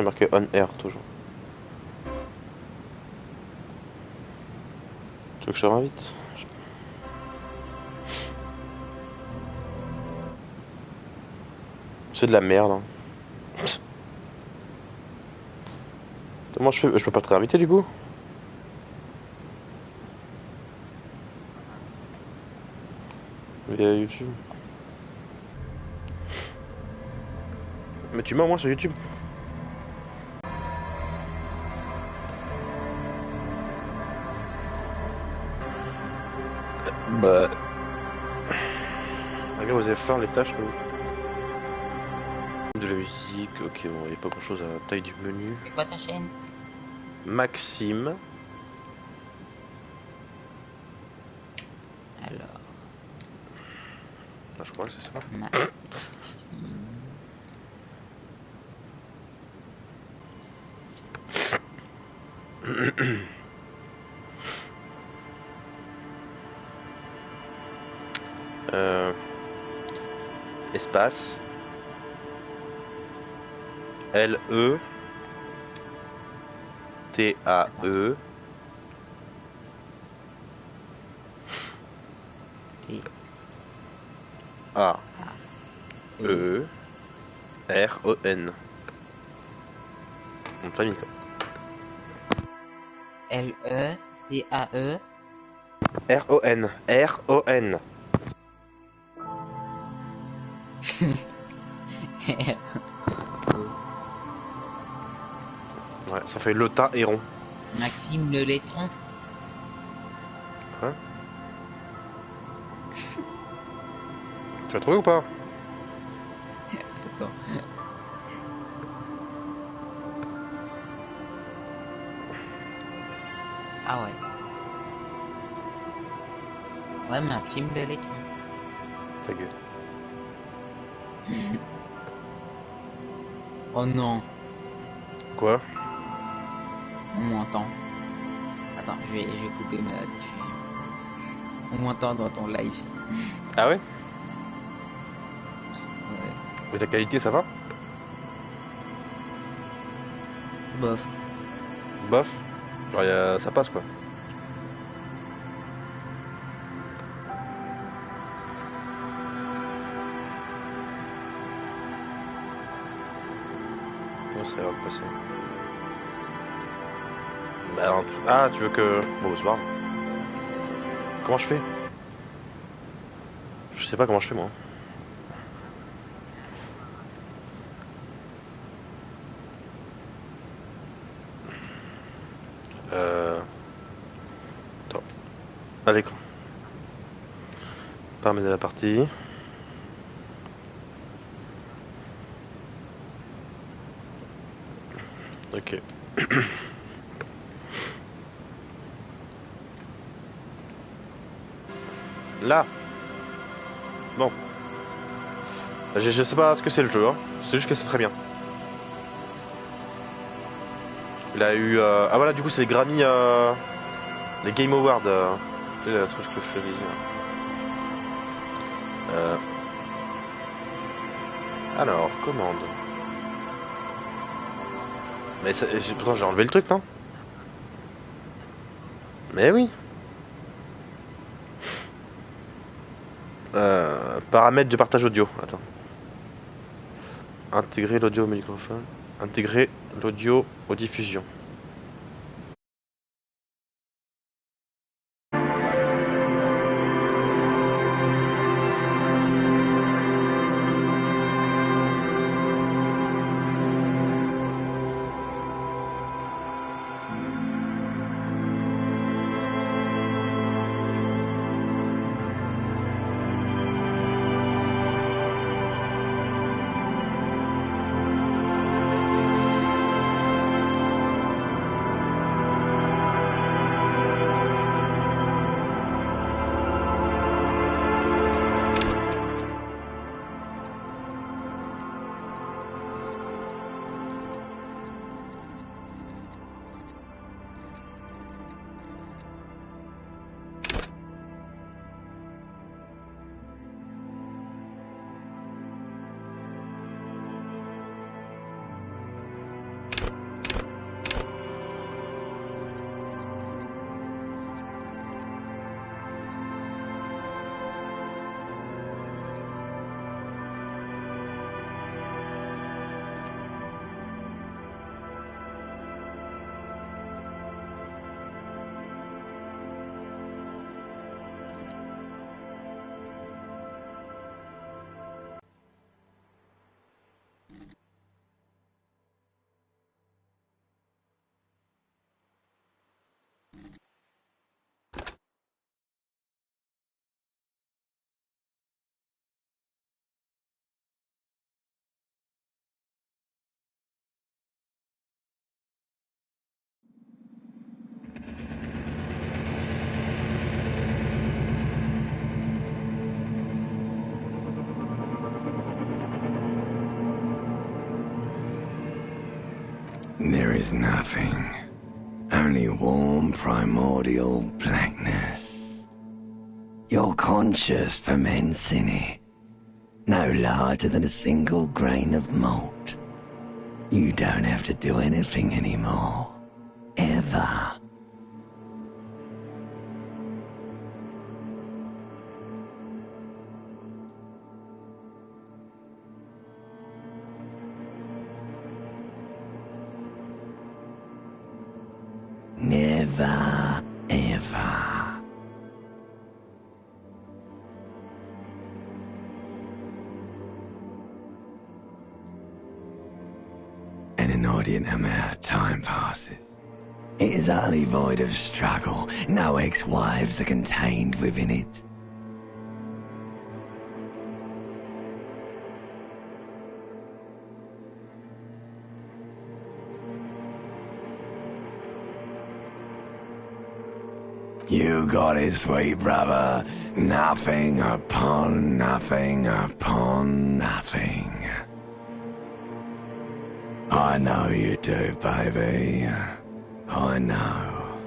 marqué on air toujours. Tu veux que je te réinvite? C'est de la merde. Hein. Comment je fais? Je peux pas te réinviter du coup? Via YouTube. Mais tu m'as au moins sur YouTube. Bah. Regarde aux F1 les tâches. De la musique, ok, bon, il n'y a pas grand chose à la taille du menu. C'est quoi ta chaîne? Maxime. Alors. Ah, je crois que c'est ça. Maxime. Espace. L-E. T-A-E. A-E. R-O-N. Mon famille quoi. L-E-T-A-E. R-O-N. R-O-N. Ouais, ça fait Lota Héron. Maxime le Laitron. Hein? Tu vas trouver ou pas? Attends. Ah ouais. Ouais, Maxime le Laitron. Ta gueule. Oh non. Quoi? On m'entend. Attends, je vais couper ma diffusion. On m'entend dans ton live. Ah ouais? Ouais. Mais ta qualité ça va? Bof. Bof? Genre ça passe quoi. Non, ça va passer. Bah alors, ah, tu veux que... Bon, c'est pas grave. Comment je fais? Je sais pas comment je fais moi. Attends. À l'écran. Paramètres de la partie. Ok. Là. Bon. Je sais pas ce que c'est le jeu, hein. C'est juste que c'est très bien. Il a eu... Ah voilà, du coup c'est les Grammy... Les Game Awards. C'est le truc que je fais dire. Alors, commande. Mais pourtant j'ai enlevé le truc, non? Mais oui. Paramètres de partage audio. Attends. Intégrer l'audio au microphone. Intégrer l'audio aux diffusions. There is nothing. Only warm primordial blackness. Your conscious ferments in it. No larger than a single grain of malt. You don't have to do anything anymore. Ever. Never, ever. An inordinate amount of time passes. It is utterly void of struggle. No ex-wives are contained within it. You got it, sweet brother. Nothing upon nothing upon nothing. I know you do, baby. I know.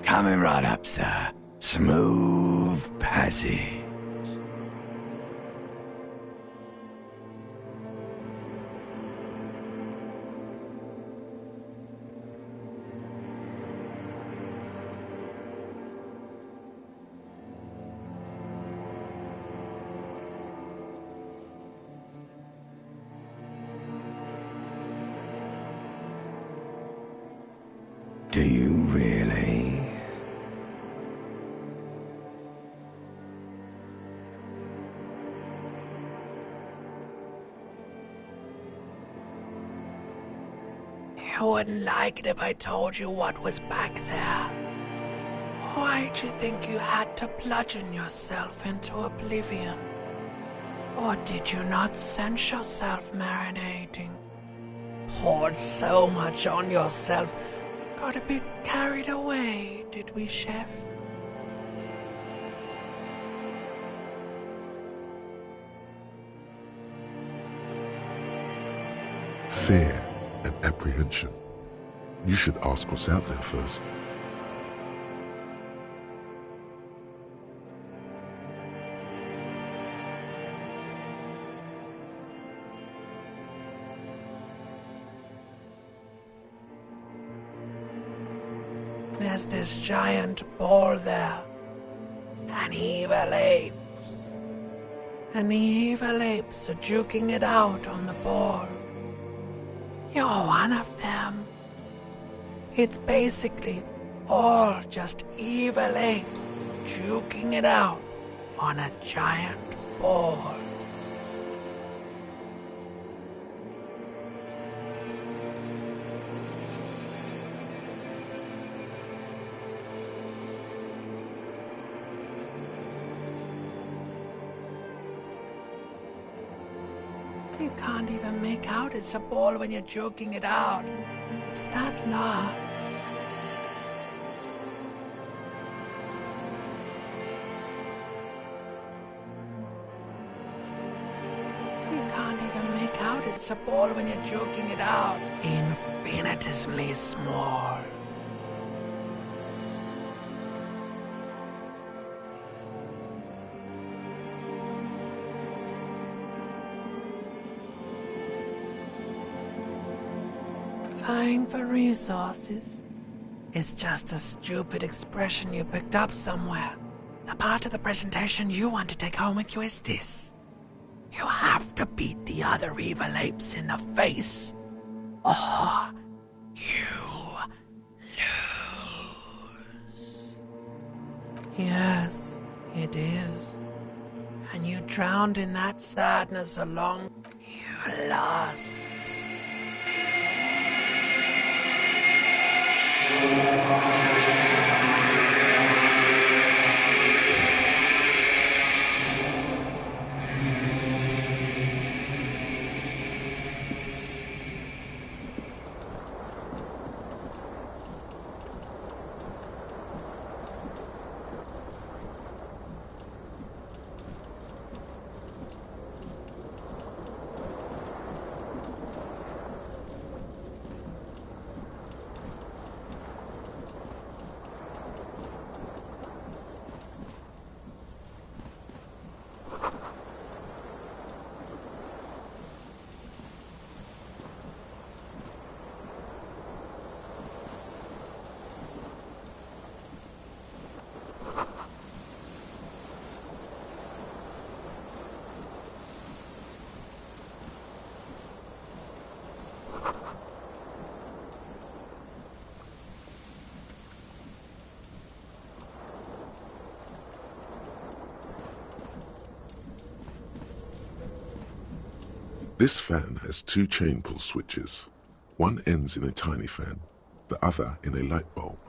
Coming right up, sir. Smooth passage. Do you really? You wouldn't like it if I told you what was back there. Why'd you think you had to bludgeon yourself into oblivion? Or did you not sense yourself marinating? Poured so much on yourself. Got a bit carried away, did we, Chef? Fear and apprehension. You should ask what's out there first. There's this giant ball there. And evil apes. And the evil apes are juking it out on the ball. You're one of them. It's basically all just evil apes juking it out on a giant ball. You can't even make out it's a ball when you're joking it out. It's that large. You can't even make out it's a ball when you're joking it out. Infinitesimally small. Vying for resources is just a stupid expression you picked up somewhere. The part of the presentation you want to take home with you is this. You have to beat the other evil apes in the face, or you lose. Yes, it is. And you drowned in that sadness along. You lost. This fan has two chain pull switches. One ends in a tiny fan, the other in a light bulb.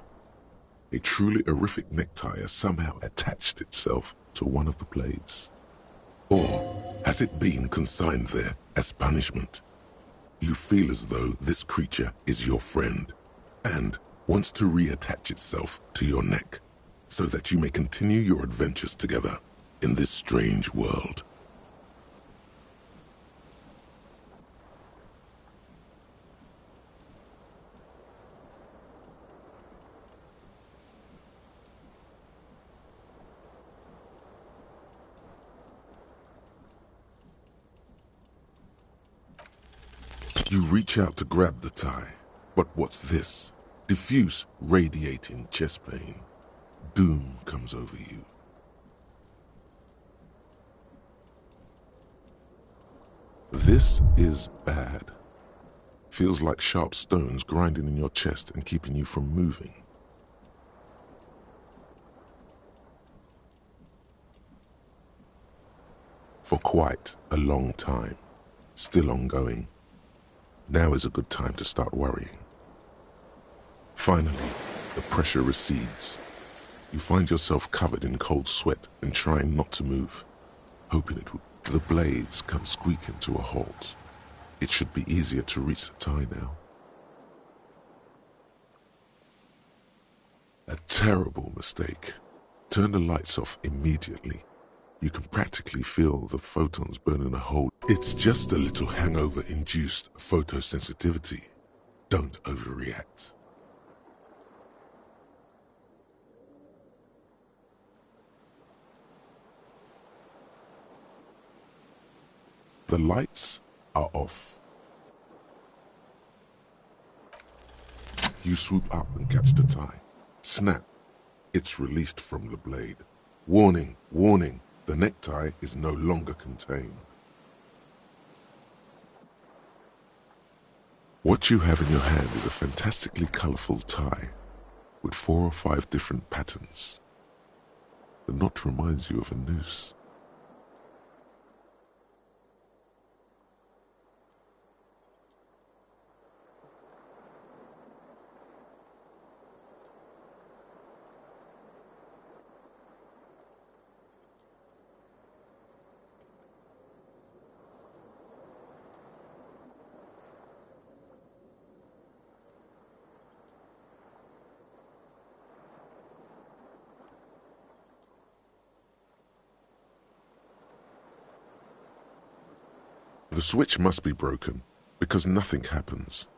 A truly horrific necktie has somehow attached itself to one of the blades. Or has it been consigned there as punishment? You feel as though this creature is your friend and wants to reattach itself to your neck so that you may continue your adventures together in this strange world. You reach out to grab the tie, but what's this? Diffuse, radiating chest pain. Doom comes over you. This is bad. Feels like sharp stones grinding in your chest and keeping you from moving. For quite a long time. Still ongoing. Now is a good time to start worrying. Finally, the pressure recedes. You find yourself covered in cold sweat and trying not to move, hoping it would. The blades come squeaking to a halt. It should be easier to reach the tie now. A terrible mistake. Turn the lights off immediately. You can practically feel the photons burning a hole. It's just a little hangover-induced photosensitivity. Don't overreact. The lights are off. You swoop up and catch the tie. Snap. It's released from the blade. Warning, warning. The necktie is no longer contained. What you have in your hand is a fantastically colorful tie with 4 or 5 different patterns. The knot reminds you of a noose. The switch must be broken because nothing happens.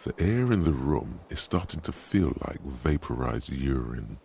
The air in the room is starting to feel like vaporized urine.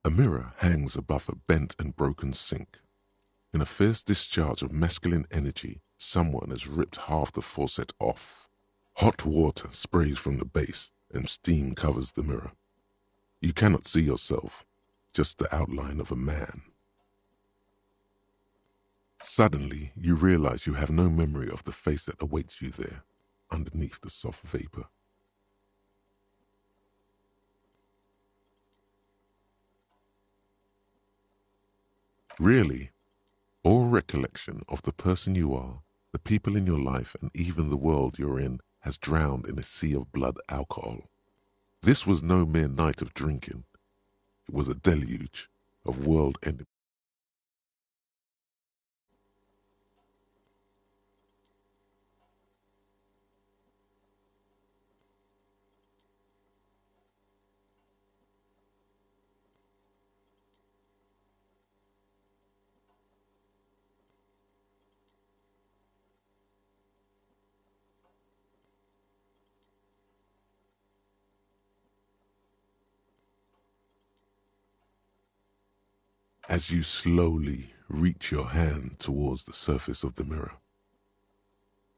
A mirror hangs above a bent and broken sink. In a fierce discharge of masculine energy, someone has ripped half the faucet off. Hot water sprays from the base and steam covers the mirror. You cannot see yourself, just the outline of a man. Suddenly, you realize you have no memory of the face that awaits you there, underneath the soft vapor. Really, all recollection of the person you are, the people in your life, and even the world you're in has drowned in a sea of blood alcohol. This was no mere night of drinking. It was a deluge of world-ending. as you slowly reach your hand towards the surface of the mirror.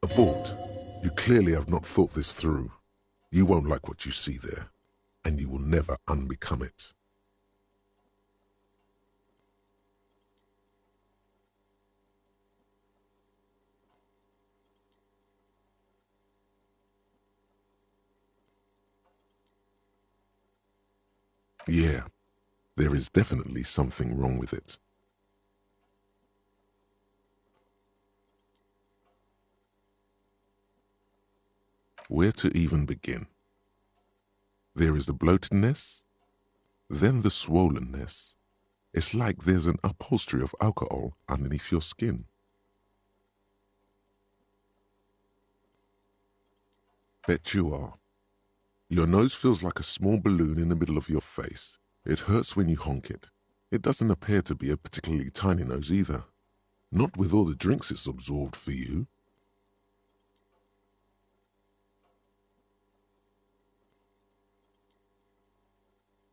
Abort. You clearly have not thought this through. You won't like what you see there, and you will never unbecome it. Yeah, there is definitely something wrong with it. Where to even begin? There is the bloatedness, then the swollenness. It's like there's an upholstery of alcohol underneath your skin. Bet you are. Your nose feels like a small balloon in the middle of your face. It hurts when you honk it. It doesn't appear to be a particularly tiny nose either. Not with all the drinks it's absorbed for you.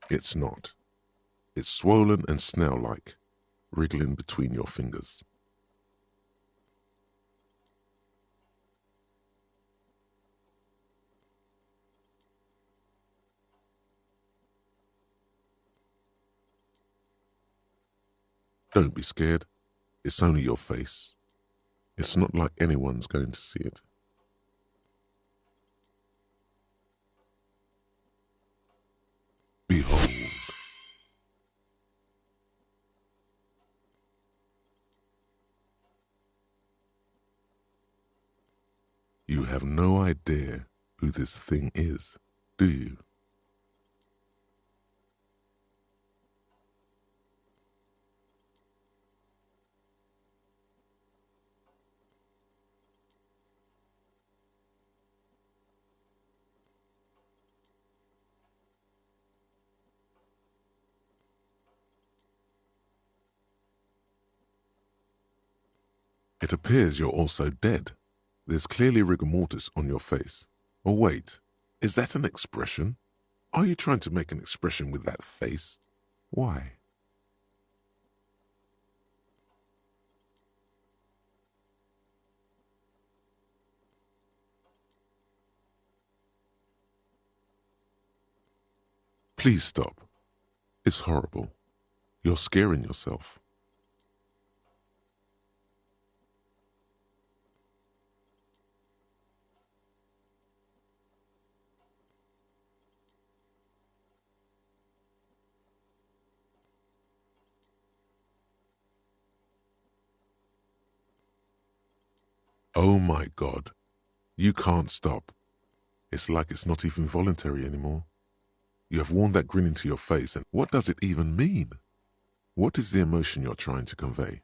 It's not. It's swollen and snail-like, wriggling between your fingers. Don't be scared. It's only your face. It's not like anyone's going to see it. Behold. You have no idea who this thing is, do you? It appears you're also dead. There's clearly rigor mortis on your face. Or wait, is that an expression? Are you trying to make an expression with that face? Why? Please stop. It's horrible. You're scaring yourself. Oh my God. You can't stop. It's like it's not even voluntary anymore. You have worn that grin into your face, and what does it even mean? What is the emotion you're trying to convey?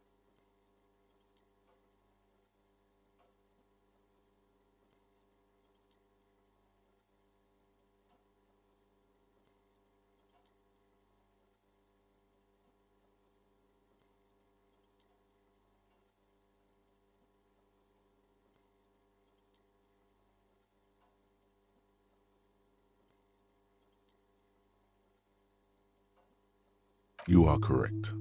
You are correct.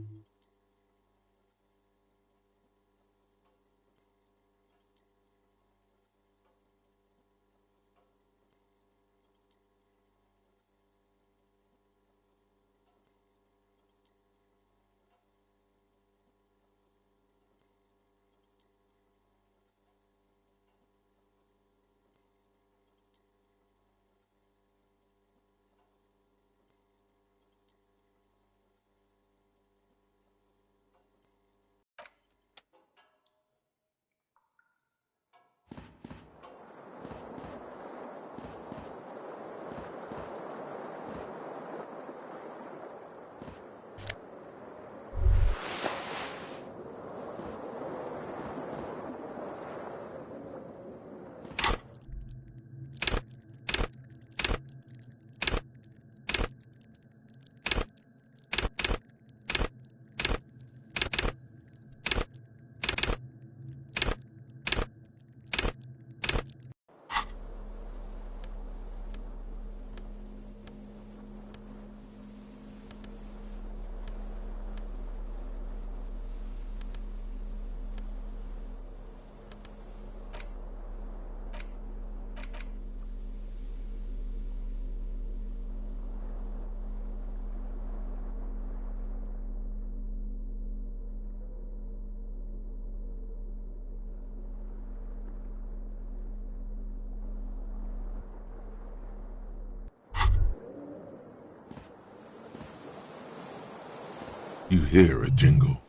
You hear a jingle.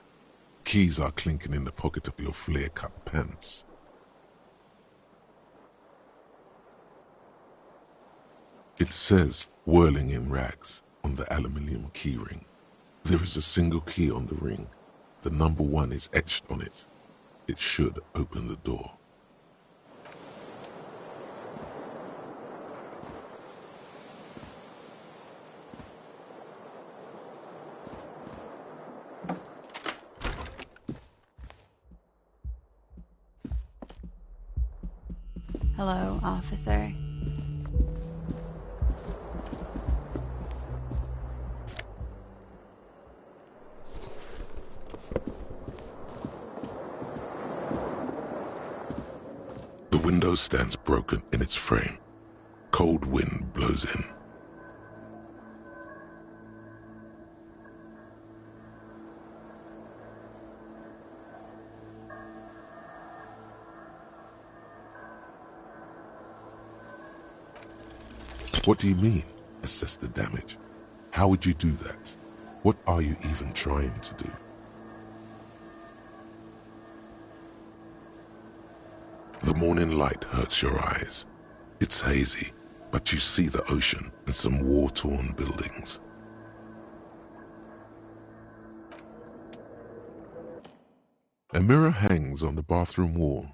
Keys are clinking in the pocket of your flare-cut pants. It says, whirling in rags, on the aluminium keyring. There is a single key on the ring. The number 1 is etched on it. It should open the door. Hello, officer. The window stands broken in its frame. Cold wind blows in. What do you mean, assess the damage? How would you do that? What are you even trying to do? The morning light hurts your eyes. It's hazy, but you see the ocean and some war-torn buildings. A mirror hangs on the bathroom wall.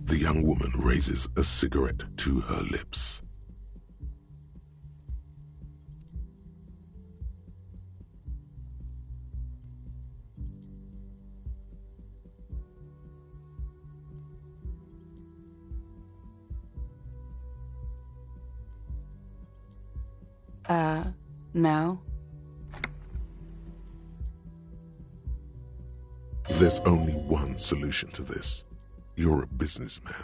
The young woman raises a cigarette to her lips. No. There's only one solution to this. You're a businessman.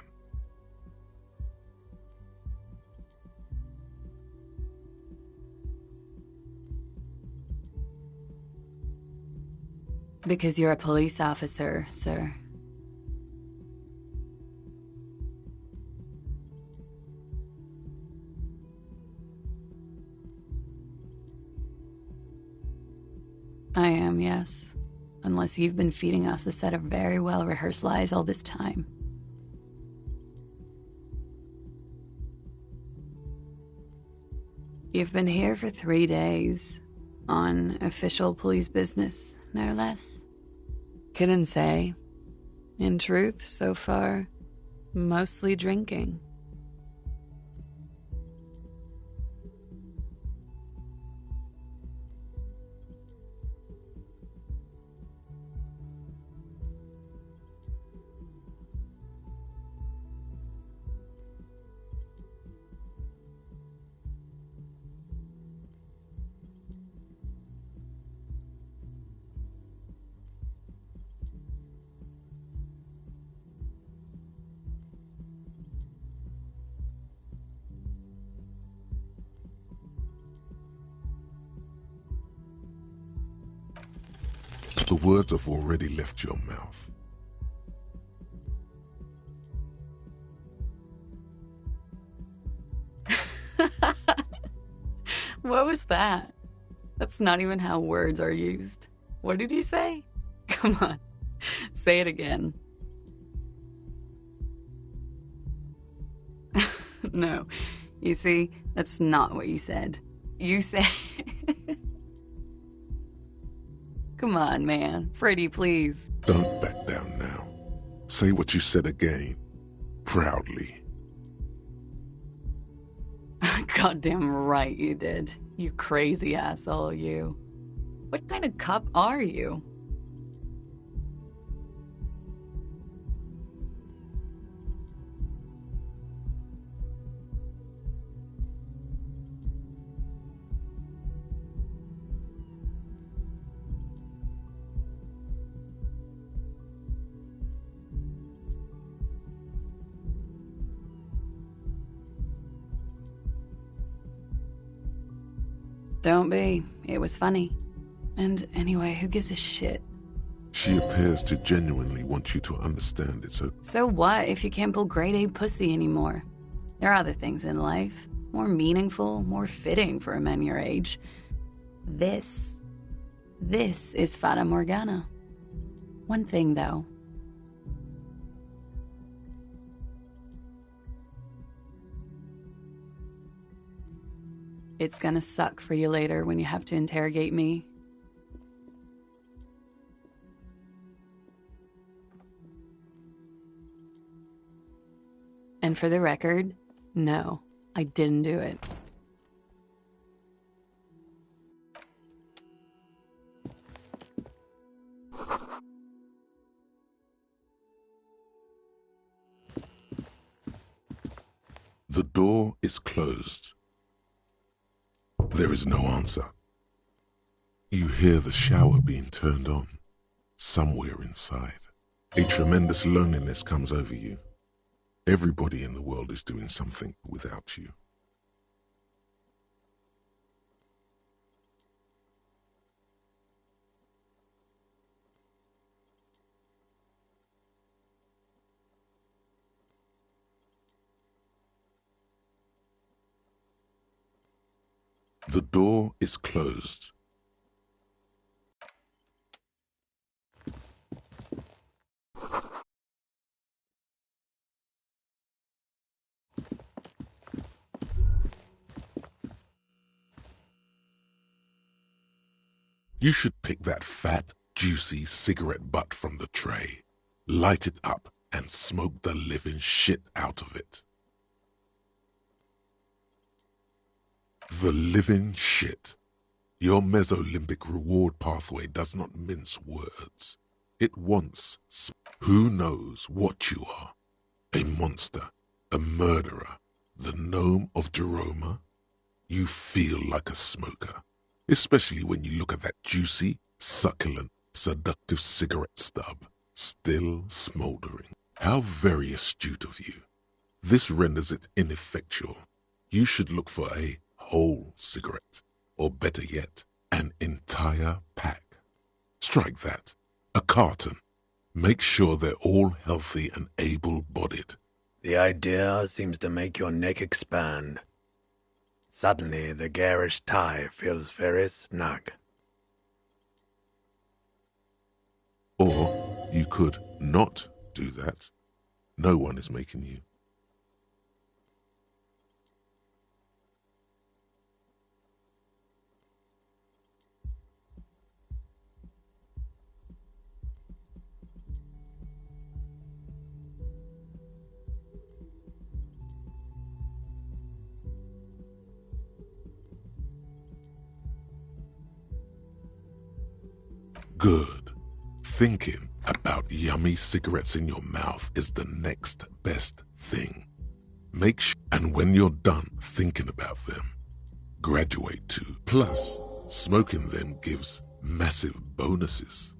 Because you're a police officer, sir. I am, yes. Unless you've been feeding us a set of very well-rehearsed lies all this time. You've been here for 3 days. On official police business, no less. Couldn't say. In truth, so far, mostly drinking. The words have already left your mouth. What was that? That's not even how words are used. What did you say? Come on, say it again. No, you see, that's not what you said. You said... Come on, man. Freddy, please. Don't back down now. Say what you said again. Proudly. Goddamn right you did. You crazy asshole, you. What kind of cop are you? Don't be. It was funny. And anyway, who gives a shit? She appears to genuinely want you to understand it, So what if you can't pull grade A pussy anymore? There are other things in life. More meaningful, more fitting for a man your age. This is Fata Morgana. One thing, though. It's gonna suck for you later when you have to interrogate me. And for the record, no, I didn't do it. The door is closed. There is no answer. You hear the shower being turned on, somewhere inside. A tremendous loneliness comes over you. Everybody in the world is doing something without you. The door is closed. You should pick that fat, juicy cigarette butt from the tray, light it up, and smoke the living shit out of it. The living shit. Your mesolimbic reward pathway does not mince words. It wants. Who knows what you are? A monster, a murderer, the gnome of Jeroma? You feel like a smoker, especially when you look at that juicy, succulent, seductive cigarette stub, still smoldering. How very astute of you. This renders it ineffectual. You should look for a whole cigarette, or better yet, an entire pack. Strike that. A carton. Make sure they're all healthy and able-bodied. The idea seems to make your neck expand. Suddenly, the garish tie feels very snug. Or you could not do that. No one is making you. Good. Thinking about yummy cigarettes in your mouth is the next best thing. And when you're done thinking about them, graduate to. Plus, smoking them gives massive bonuses.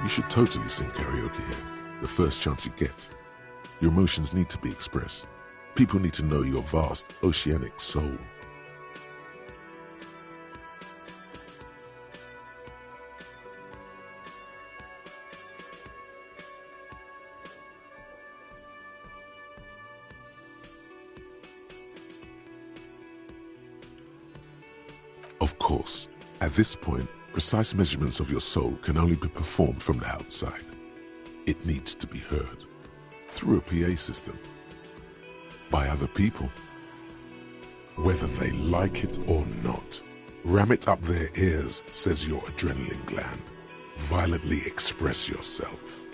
You should totally sing karaoke here, the first chance you get. Your emotions need to be expressed. People need to know your vast, oceanic soul. Of course, at this point, precise measurements of your soul can only be performed from the outside. It needs to be heard through a PA system by other people, whether they like it or not. Ram it up their ears, says your adrenaline gland. Violently express yourself.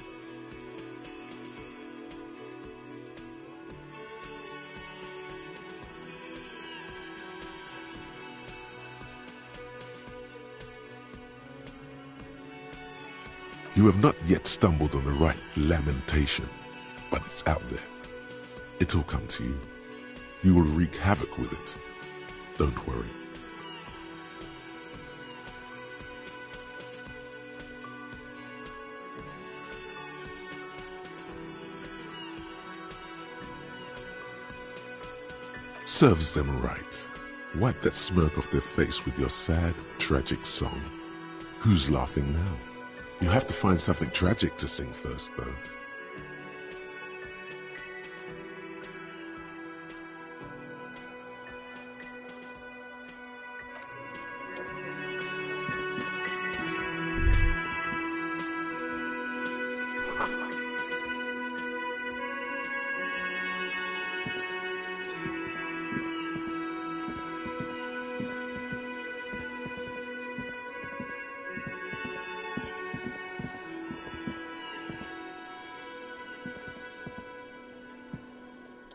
You have not yet stumbled on the right lamentation, but it's out there. It'll come to you. You will wreak havoc with it. Don't worry. Serves them right. Wipe that smirk off their face with your sad, tragic song. Who's laughing now? You have to find something tragic to sing first, though.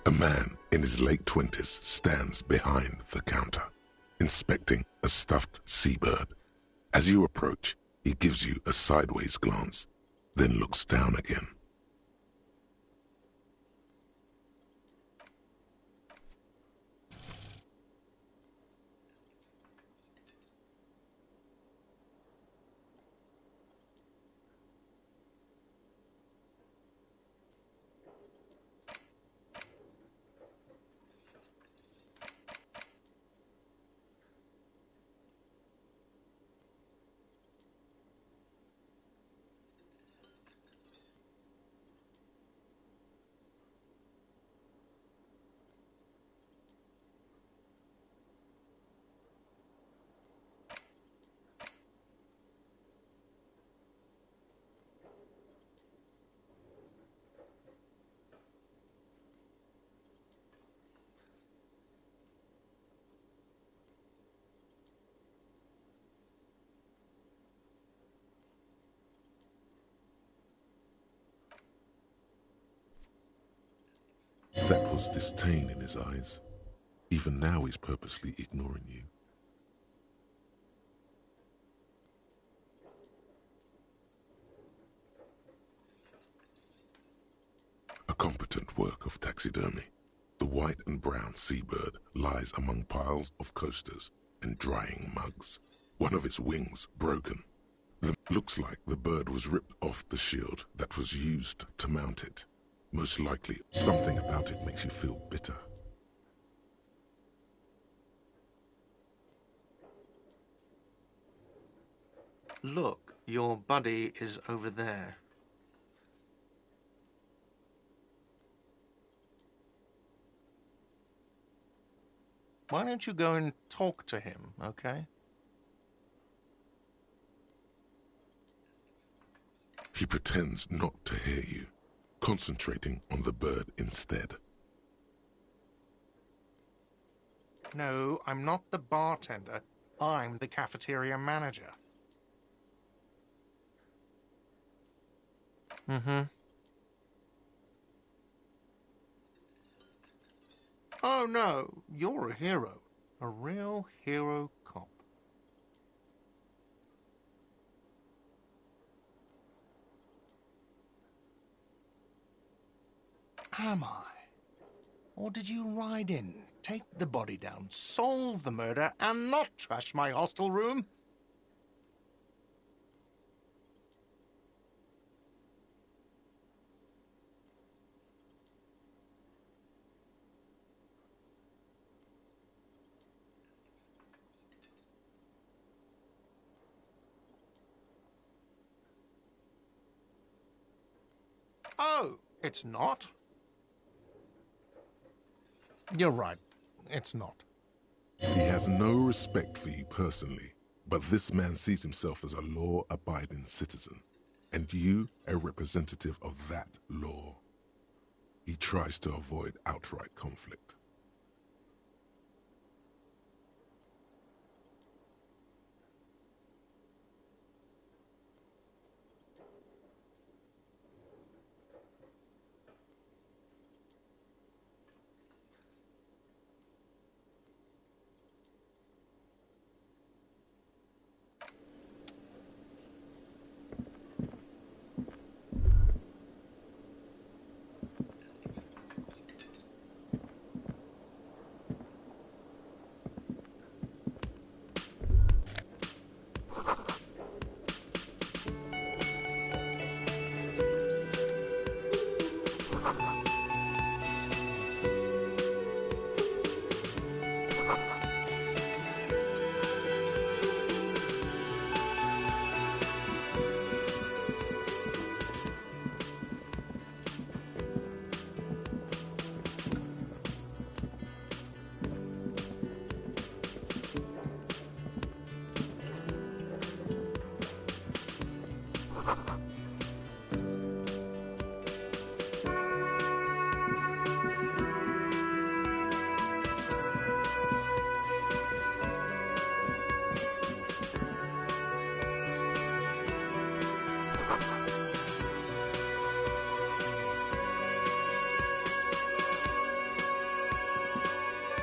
A man in his late 20s stands behind the counter. inspecting a stuffed seabird. As you approach, he gives you a sideways glance, then looks down again. That was disdain in his eyes. Even now he's purposely ignoring you. A competent work of taxidermy. The white and brown seabird lies among piles of coasters and drying mugs. One of its wings broken. Looks like the bird was ripped off the shield that was used to mount it. Most likely, something about it makes you feel bitter. Look, your buddy is over there. Why don't you go and talk to him, okay? He pretends not to hear you, concentrating on the bird instead. No, I'm not the bartender. I'm the cafeteria manager. Mm-hmm. Oh, no, you're a hero. A real hero cop. Am I? Or did you ride in, take the body down, solve the murder, and not trash my hostel room? Oh, it's not? You're right. It's not. He has no respect for you personally, but this man sees himself as a law-abiding citizen, and you a representative of that law. He tries to avoid outright conflict.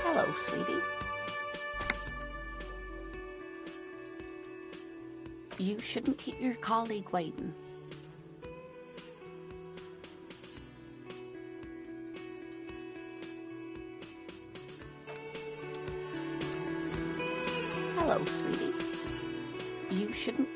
Hello, sweetie. You shouldn't keep your colleague waiting. Hello, sweetie. You shouldn't...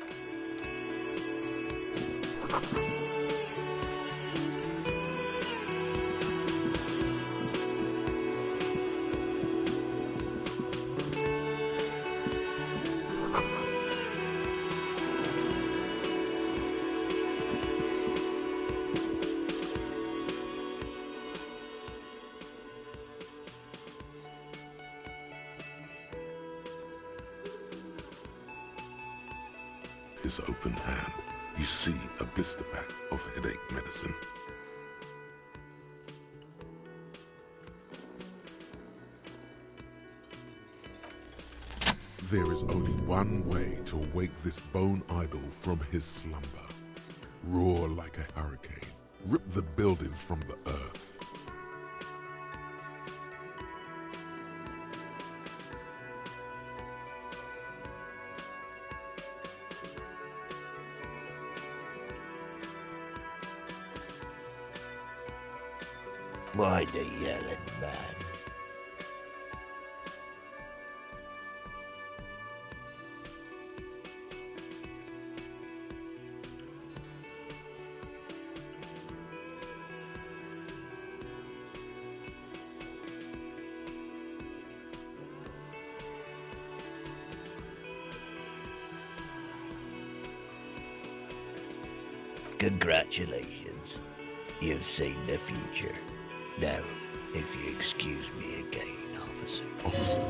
His open hand, you see a blister pack of headache medicine. There is only one way to wake this bone idol from his slumber. Roar like a hurricane. Rip the building from the earth. Why the yelling man? Congratulations. You've seen the future. Now, if you excuse me again, officer. Officer,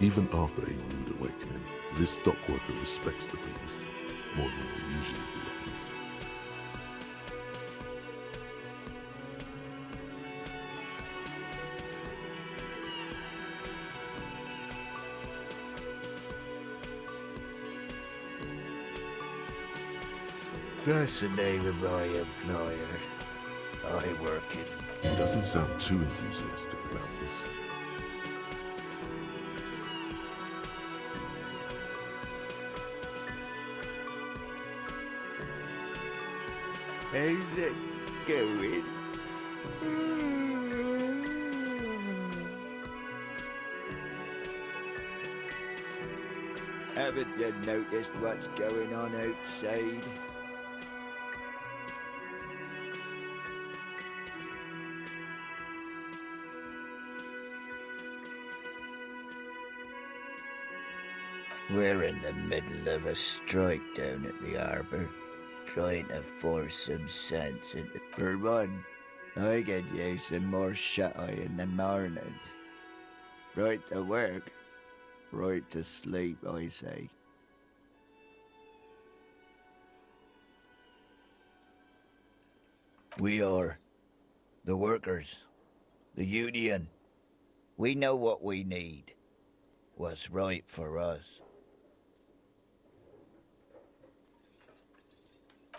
even after a rude awakening, this dock worker respects the police. More than they usually do, at least. That's the name of my employer. I work in... He doesn't sound too enthusiastic about this. How's it going? Haven't you noticed what's going on outside? We're in the middle of a strike down at the harbour, trying to force some sense into... For one, I get you some more shut-eye in the mornings. Right to work, right to sleep, I say. We are the workers, the union. We know what we need, what's right for us.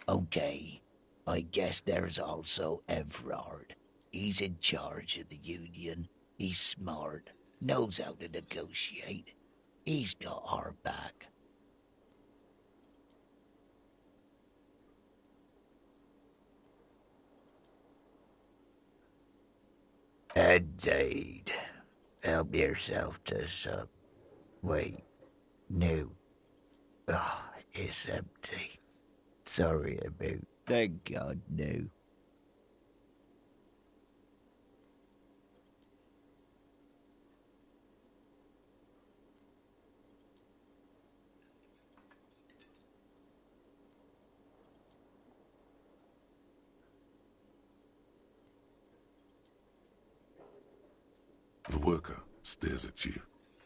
Okay, I guess there's also Everard. He's in charge of the union. He's smart, knows how to negotiate. He's got our back. Indeed. Help yourself to some. Wait, no. Oh, it's empty. Sorry about... Thank God, no. The worker stares at you,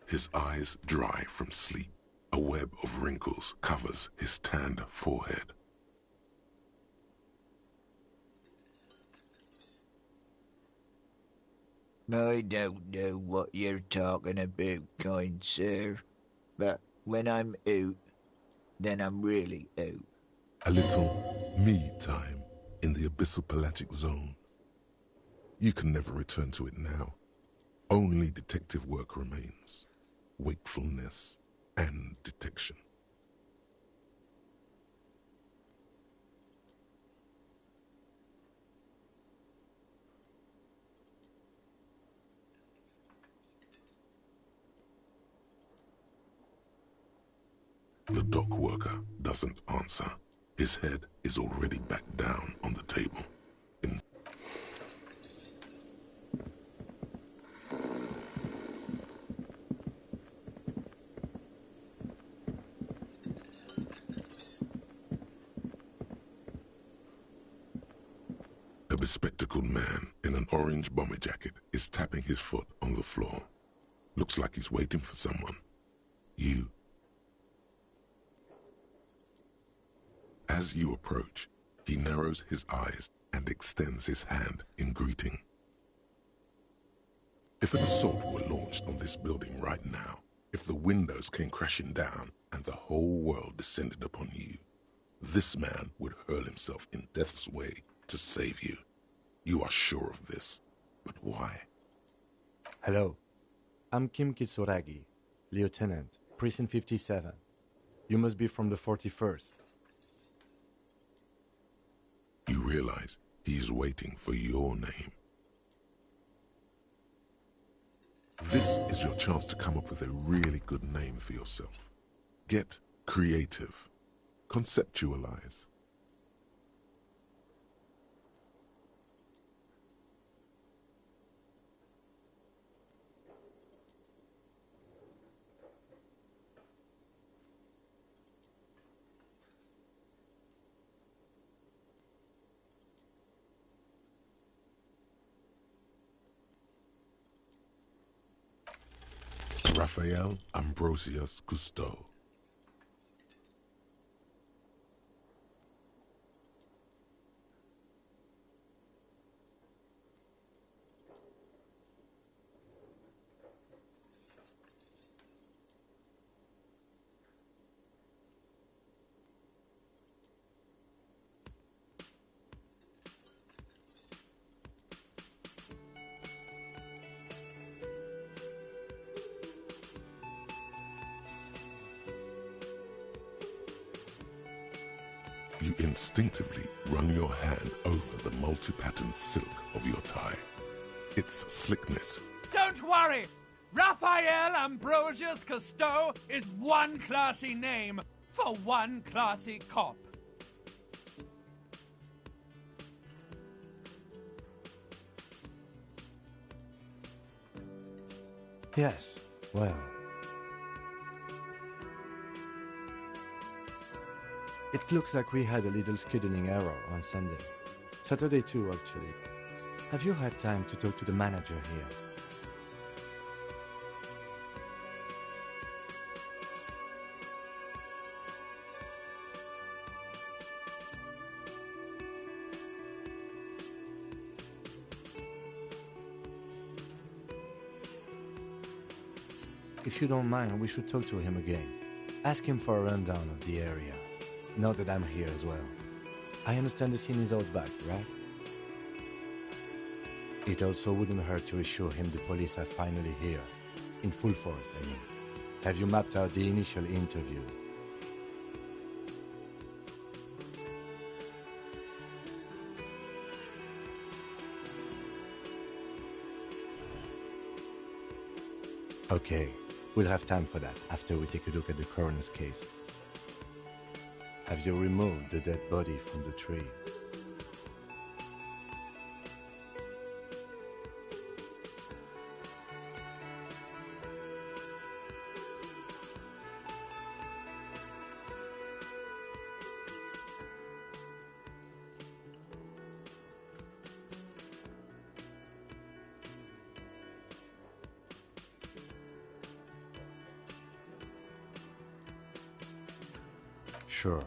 his eyes dry from sleep. A web of wrinkles covers his tanned forehead. I don't know what you're talking about, kind sir. But when I'm out, then I'm really out. A little me time in the abyssal pelagic zone. You can never return to it now. Only detective work remains. Wakefulness and detection. The dock worker doesn't answer. His head is already back down on the table. A bespectacled man in an orange bomber jacket is tapping his foot on the floor. Looks like he's waiting for someone. You. As you approach, he narrows his eyes and extends his hand in greeting. If an assault were launched on this building right now, if the windows came crashing down and the whole world descended upon you, this man would hurl himself in death's way to save you. You are sure of this, but why? Hello, I'm Kim Kitsuragi, Lieutenant, Precinct 57. You must be from the 41st. You realize he's waiting for your name. This is your chance to come up with a really good name for yourself. Get creative. Conceptualize. Raphael Ambrosius Cousteau. You instinctively run your hand over the multi-patterned silk of your tie. Its slickness. Don't worry! Raphael Ambrosius Cousteau is one classy name for one classy cop. Yes, well. It looks like we had a little scheduling error on Sunday. Saturday too, actually. Have you had time to talk to the manager here? If you don't mind, we should talk to him again. Ask him for a rundown of the area. Now that I'm here as well. I understand the scene is out back, right? It also wouldn't hurt to assure him the police are finally here. In full force, I mean. Have you mapped out the initial interviews? Okay, we'll have time for that after we take a look at the coroner's case. Have you removed the dead body from the tree? Sure.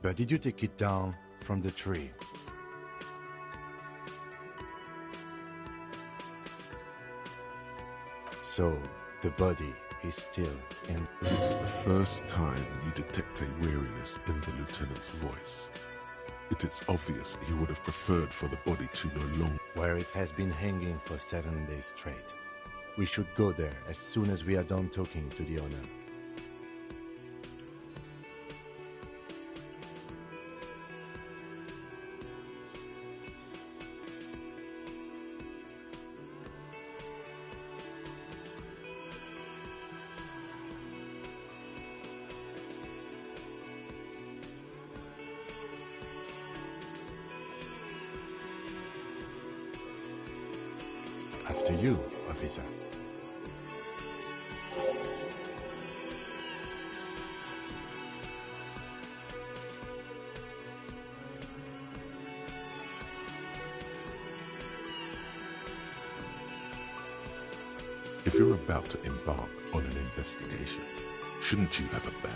But did you take it down from the tree? So, the body is still in... This is the first time you detect a weariness in the lieutenant's voice. It is obvious he would have preferred for the body to no longer... Where it has been hanging for 7 days straight. We should go there as soon as we are done talking to the owner. officer. If you're about to embark on an investigation, shouldn't you have a badge?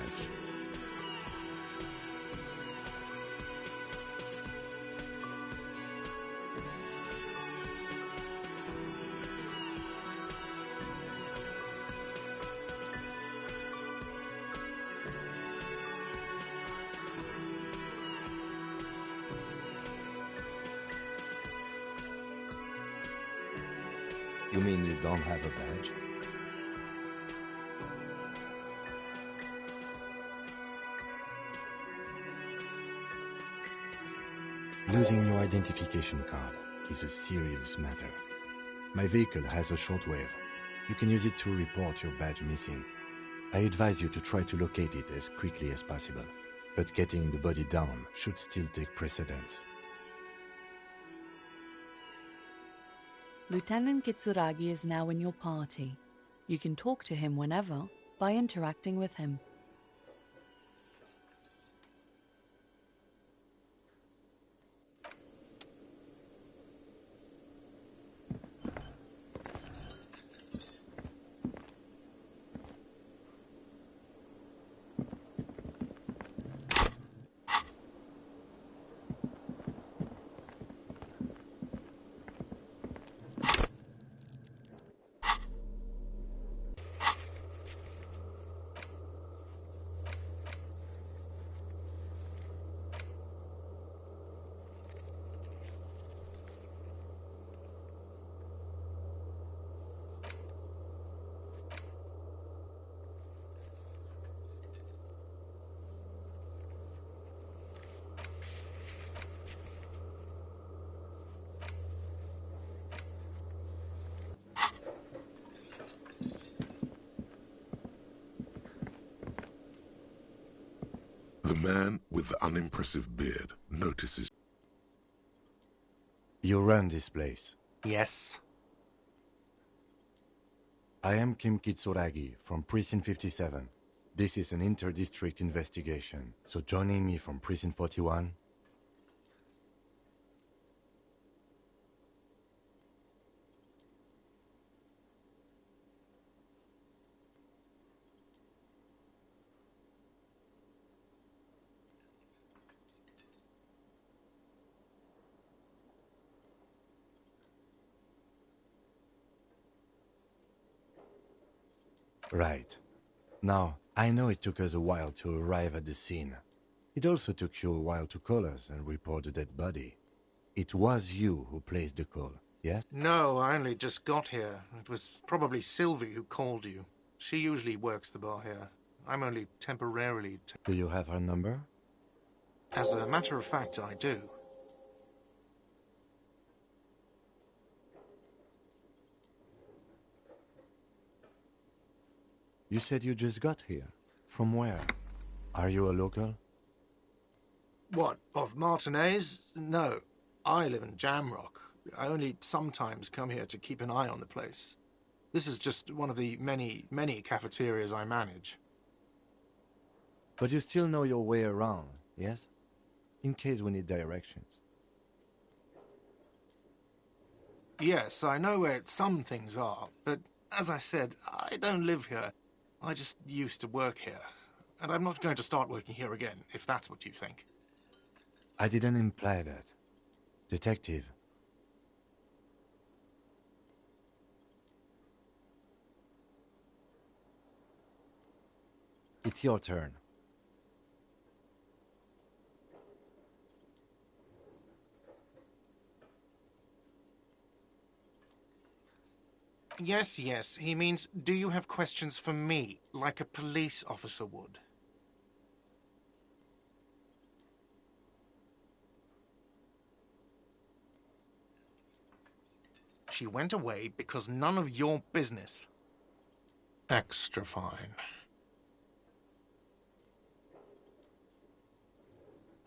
You mean you don't have a badge? Losing your identification card is a serious matter. My vehicle has a shortwave. You can use it to report your badge missing. I advise you to try to locate it as quickly as possible, but getting the body down should still take precedence. Lieutenant Kitsuragi is now in your party. You can talk to him whenever by interacting with him. The man with the unimpressive beard notices. You run this place. Yes. I am Kim Kitsuragi from Precinct 57. This is an inter-district investigation, so joining me from Precinct 41... Right. Now, I know it took us a while to arrive at the scene. It also took you a while to call us and report the dead body. It was you who placed the call, yes? No, I only just got here. It was probably Sylvie who called you. She usually works the bar here. I'm only temporarily... Do you have her number? As a matter of fact, I do. You said you just got here. From where? Are you a local? What, of Martinez? No. I live in Jamrock. I only sometimes come here to keep an eye on the place. This is just one of the many, many cafeterias I manage. But you still know your way around, yes? In case we need directions. Yes, I know where some things are, but as I said, I don't live here. I just used to work here. And I'm not going to start working here again, if that's what you think. I didn't imply that. Detective. It's your turn. Yes, yes. He means, do you have questions for me, like a police officer would? She went away because none of your business. Extra fine.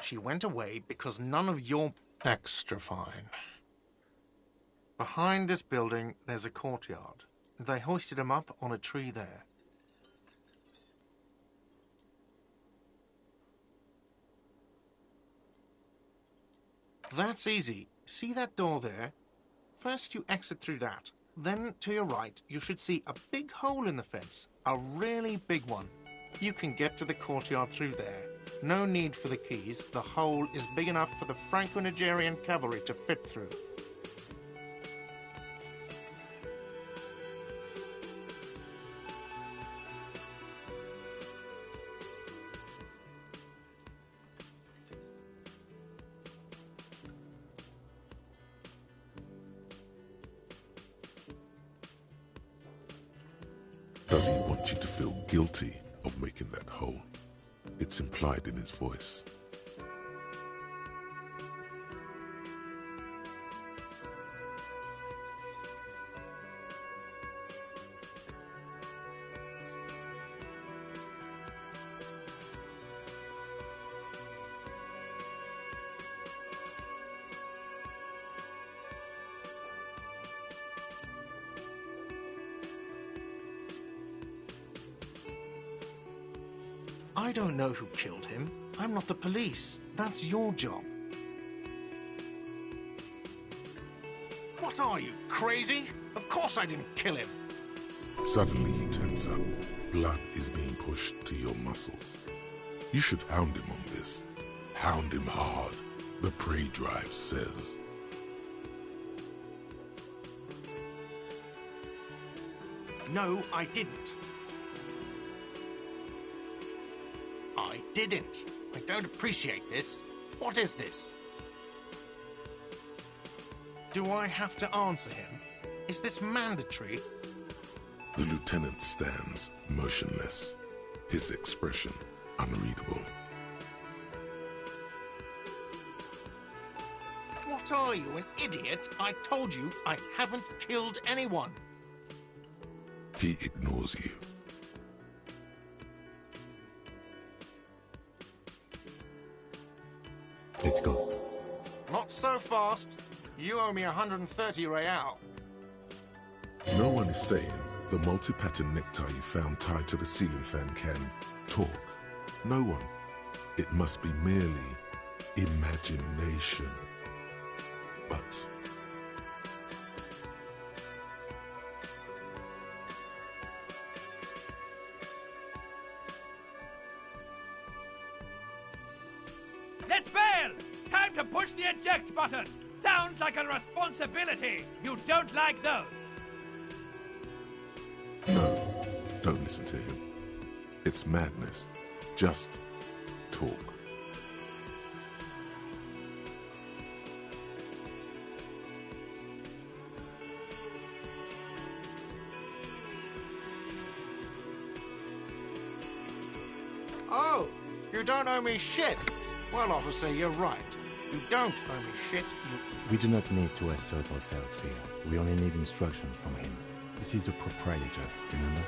She went away because none of your... Extra fine. Behind this building, there's a courtyard. They hoisted him up on a tree there. That's easy. See that door there? First you exit through that. Then, to your right, you should see a big hole in the fence. A really big one. You can get to the courtyard through there. No need for the keys. The hole is big enough for the Franco-Nigerian cavalry to fit through. Does he want you to feel guilty of making that hole? It's implied in his voice. I don't know who killed him. I'm not the police. That's your job. What are you, crazy? Of course I didn't kill him. Suddenly you tense up. Blood is being pushed to your muscles. You should hound him on this. Hound him hard, the prey drive says. No, I didn't. I didn't. I don't appreciate this. What is this? Do I have to answer him? Is this mandatory? The lieutenant stands motionless, his expression unreadable. What are you, an idiot? I told you I haven't killed anyone. He ignores you. Let's go. Not so fast. You owe me 130 real. No one is saying the multi-pattern necktie you found tied to the ceiling fan can talk. No one. It must be merely imagination. But Let's bail! Time to push the eject button! Sounds like a responsibility! You don't like those! no, don't listen to him. It's madness. Just talk. Oh, you don't owe me shit. Well, officer, you're right. You don't owe me shit. We do not need to assert ourselves here. We only need instructions from him. This is the proprietor, remember?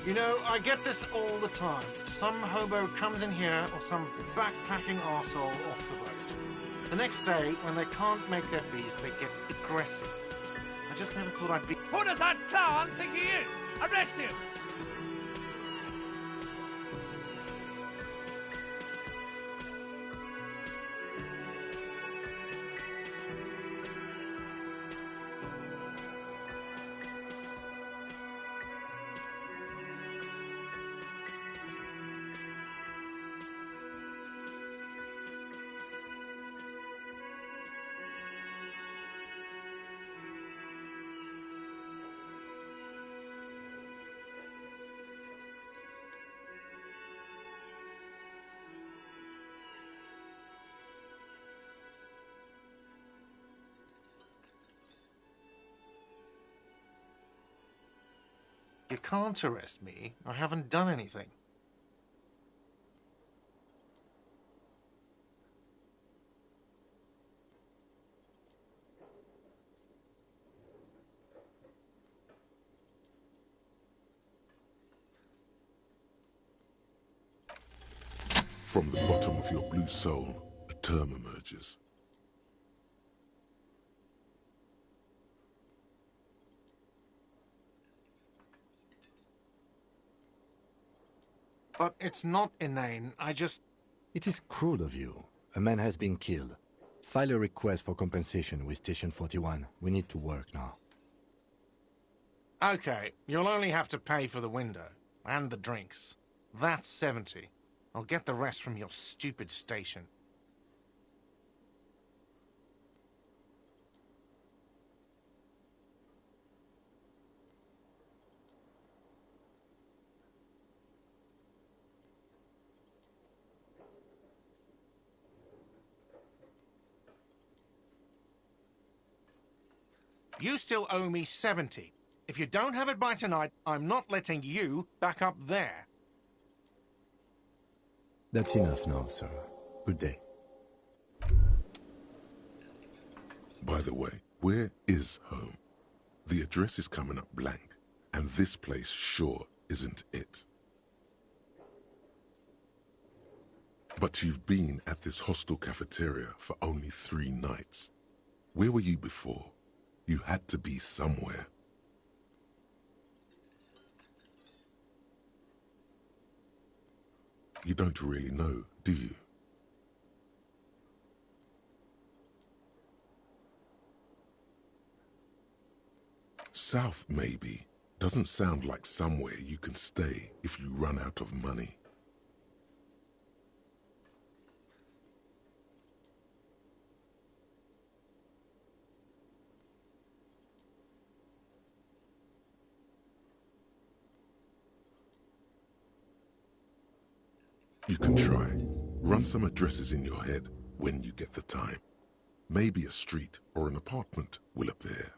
You know, I get this all the time. Some hobo comes in here or some backpacking arsehole off the boat. The next day, when they can't make their fees, they get aggressive. I just never thought I'd be... Who does that clown think he is? Arrest him! You can't arrest me. I haven't done anything. From the bottom of your blue soul, a term emerges. But it's not inane. I just... It is cruel of you. A man has been killed. File a request for compensation with Station 41. We need to work now. Okay, you'll only have to pay for the window. And the drinks. That's 70. I'll get the rest from your stupid station. You still owe me 70. If you don't have it by tonight, I'm not letting you back up there. That's enough now, sir. Good day. By the way, where is home? The address is coming up blank, and this place sure isn't it. But you've been at this hostel cafeteria for only 3 nights. Where were you before? You had to be somewhere. You don't really know, do you? South, maybe. Doesn't sound like somewhere you can stay if you run out of money. You can try. Run some addresses in your head when you get the time. Maybe a street or an apartment will appear.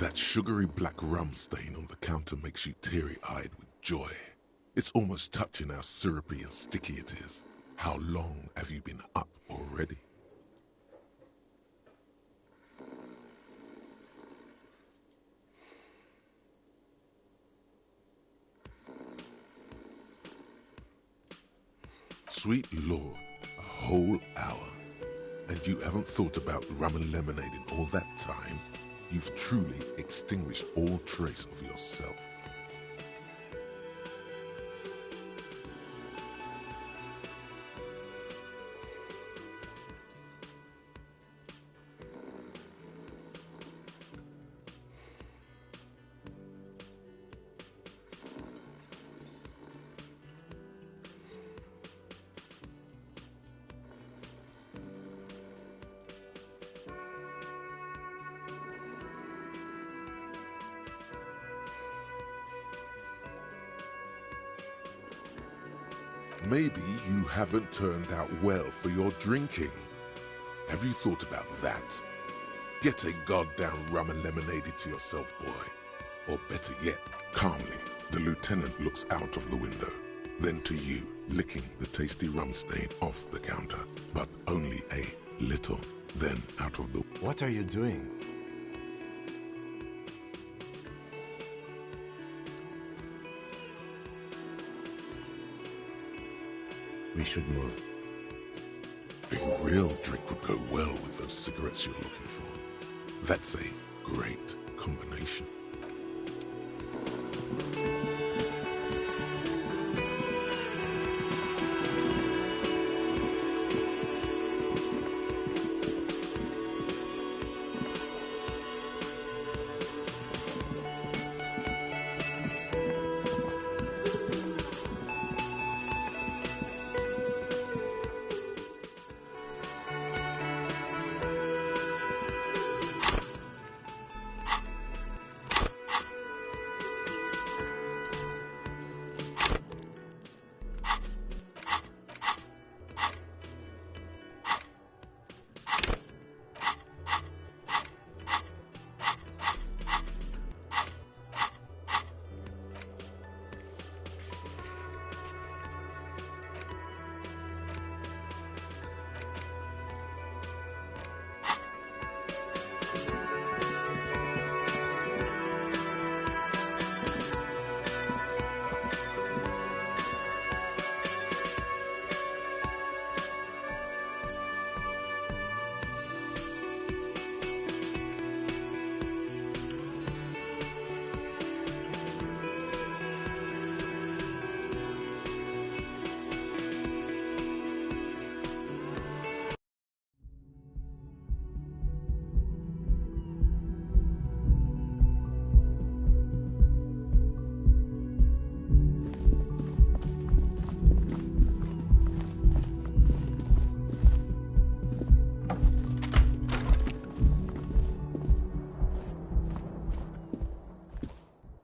That sugary black rum stain on the counter makes you teary-eyed with joy. It's almost touching how syrupy and sticky it is. How long have you been up already? Sweet Lord, a whole hour. And you haven't thought about rum and lemonade in all that time? You've truly extinguished all trace of yourself. Maybe you haven't turned out well for your drinking. Have you thought about that? Get a goddamn rum and lemonade to yourself, boy. Or better yet, calmly, the lieutenant looks out of the window. Then to you, licking the tasty rum stain off the counter. But only a little. Then out of the... What are you doing? We should move. A real drink would go well with those cigarettes you're looking for. That's a great combination.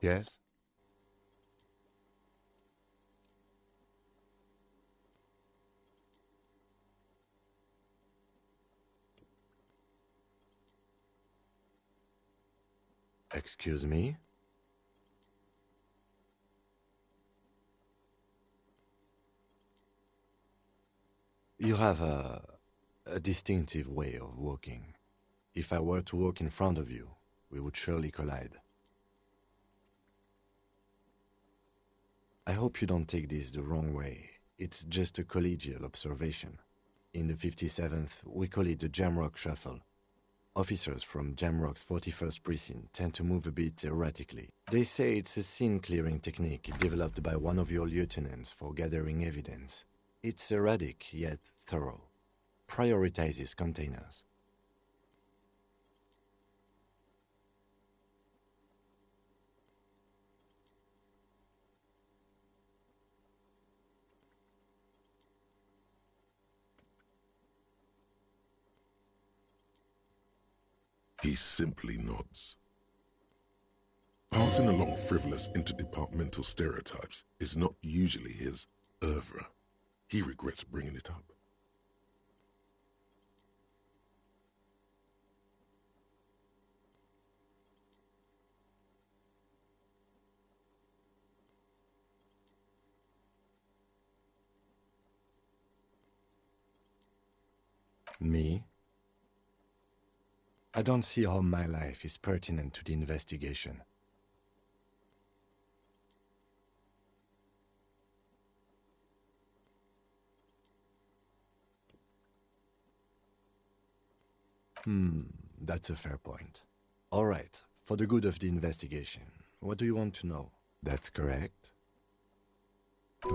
Yes? Excuse me? You have a distinctive way of walking. If I were to walk in front of you, we would surely collide. I hope you don't take this the wrong way. It's just a collegial observation. In the 57th, we call it the Jamrock Shuffle. Officers from Jamrock's 41st Precinct tend to move a bit erratically. They say it's a scene-clearing technique developed by one of your lieutenants for gathering evidence. It's erratic, yet thorough. Prioritizes containers. He simply nods. Passing along frivolous interdepartmental stereotypes is not usually his oeuvre. He regrets bringing it up. Me? I don't see how my life is pertinent to the investigation. That's a fair point. All right, for the good of the investigation, what do you want to know? That's correct.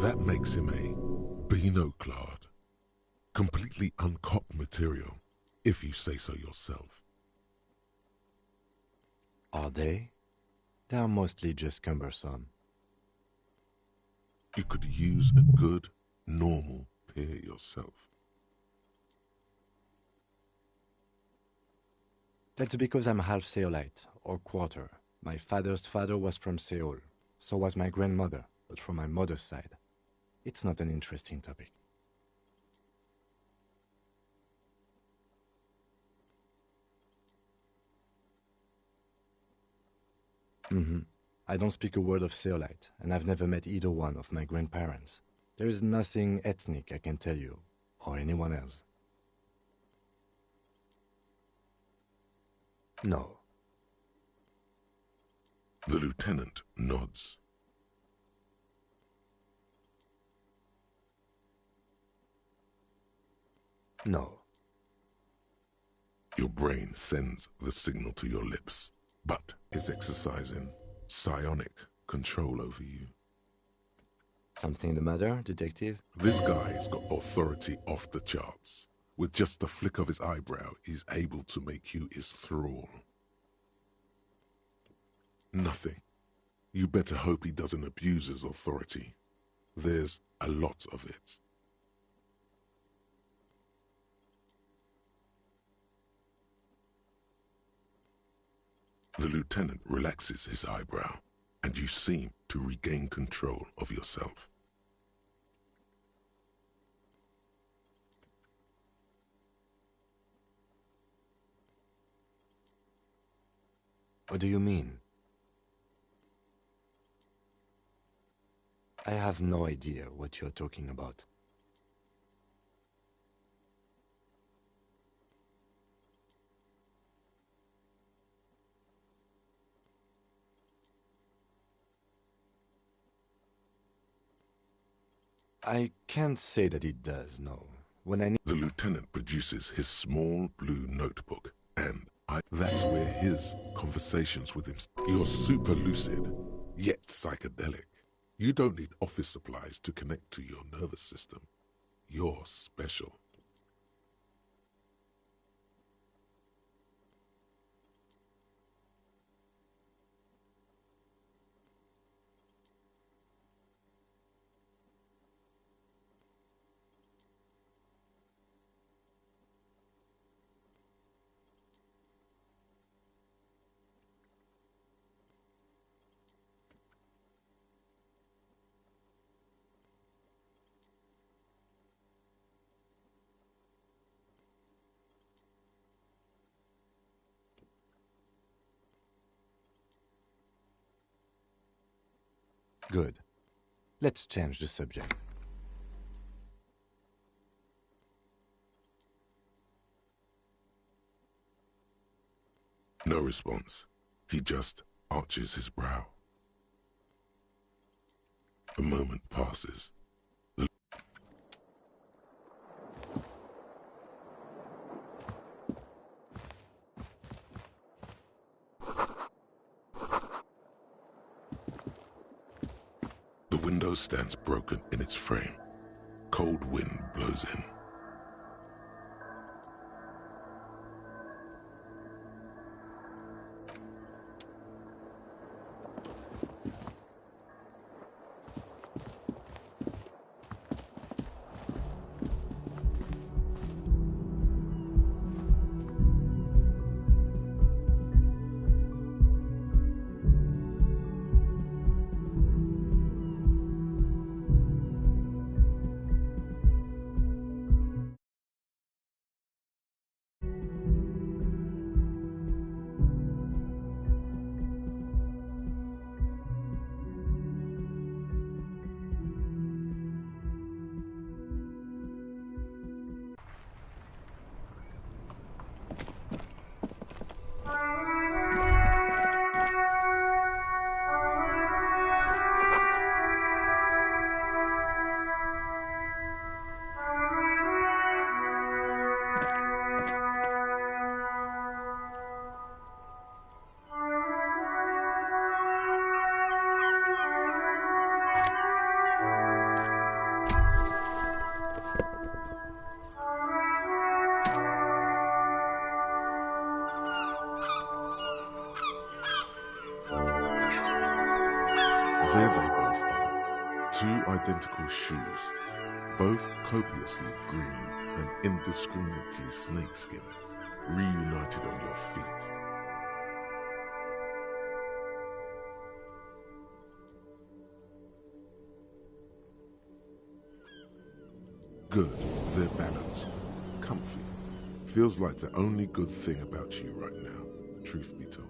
That makes him a Beano-clad, completely uncopped material, if you say so yourself. Are they? They are mostly just cumbersome. You could use a good, normal pair yourself. That's because I'm half Seolite, or quarter. My father's father was from Seoul. So was my grandmother, but from my mother's side. It's not an interesting topic. I don't speak a word of Seolite, and I've never met either one of my grandparents. There is nothing ethnic I can tell you, or anyone else. No. The lieutenant nods. No. Your brain sends the signal to your lips, but is exercising psionic control over you. Something the matter, detective? This guy's got authority off the charts. With just the flick of his eyebrow, he's able to make you his thrall. Nothing. You better hope he doesn't abuse his authority. There's a lot of it. The lieutenant relaxes his eyebrow, and you seem to regain control of yourself. What do you mean? I have no idea what you're talking about. I can't say that it does, no. When I need... The lieutenant produces his small blue notebook, and that's where his conversations with him... You're super lucid, yet psychedelic. You don't need office supplies to connect to your nervous system. You're special. Good. Let's change the subject. No response. He just arches his brow. A moment passes. The window stands broken in its frame. Cold wind blows in. There they both are, two identical shoes, both copiously green and indiscriminately snakeskin, reunited on your feet. Good, they're balanced, comfy. Feels like the only good thing about you right now, truth be told.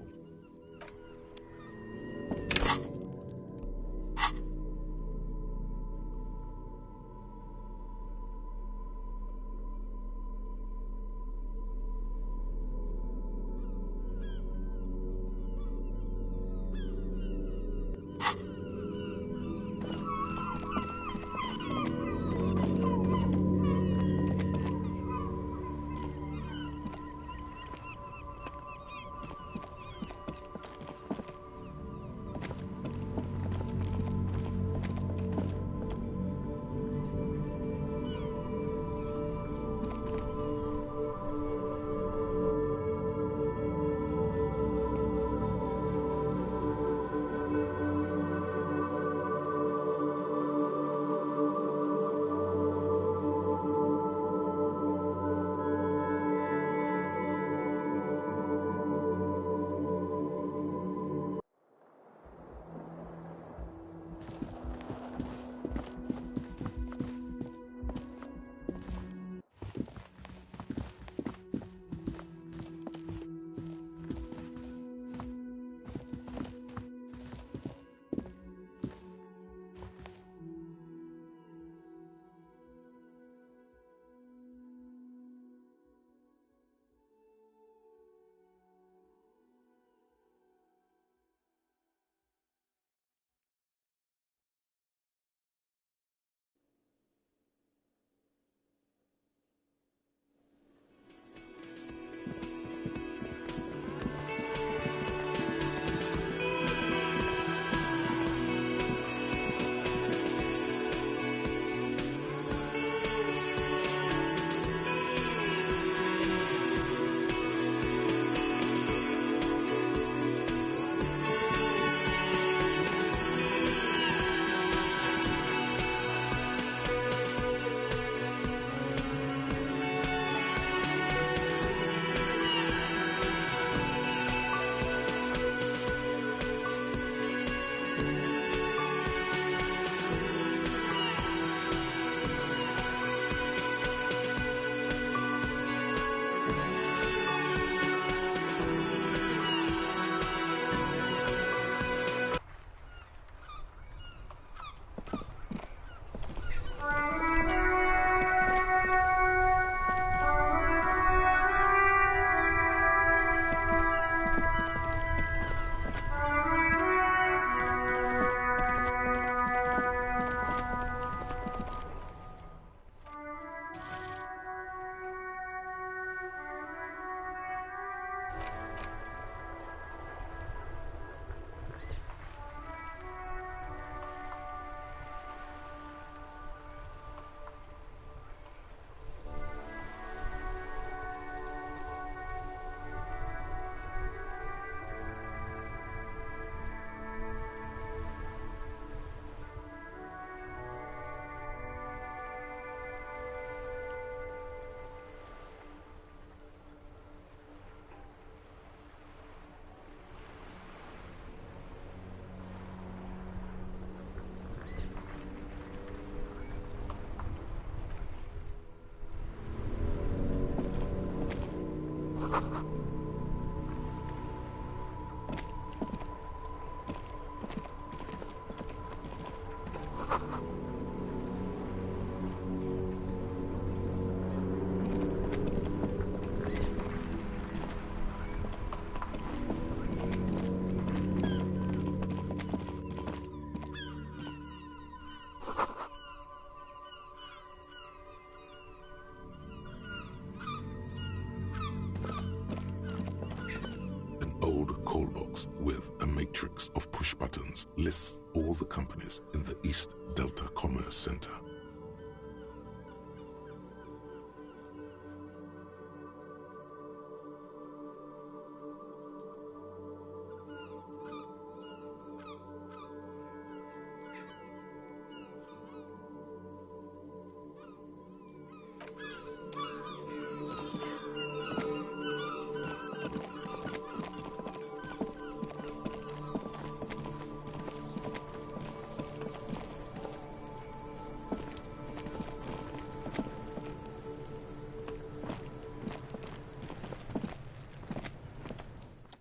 old call box with a matrix of push buttons lists all the companies in the East Delta Commerce Center.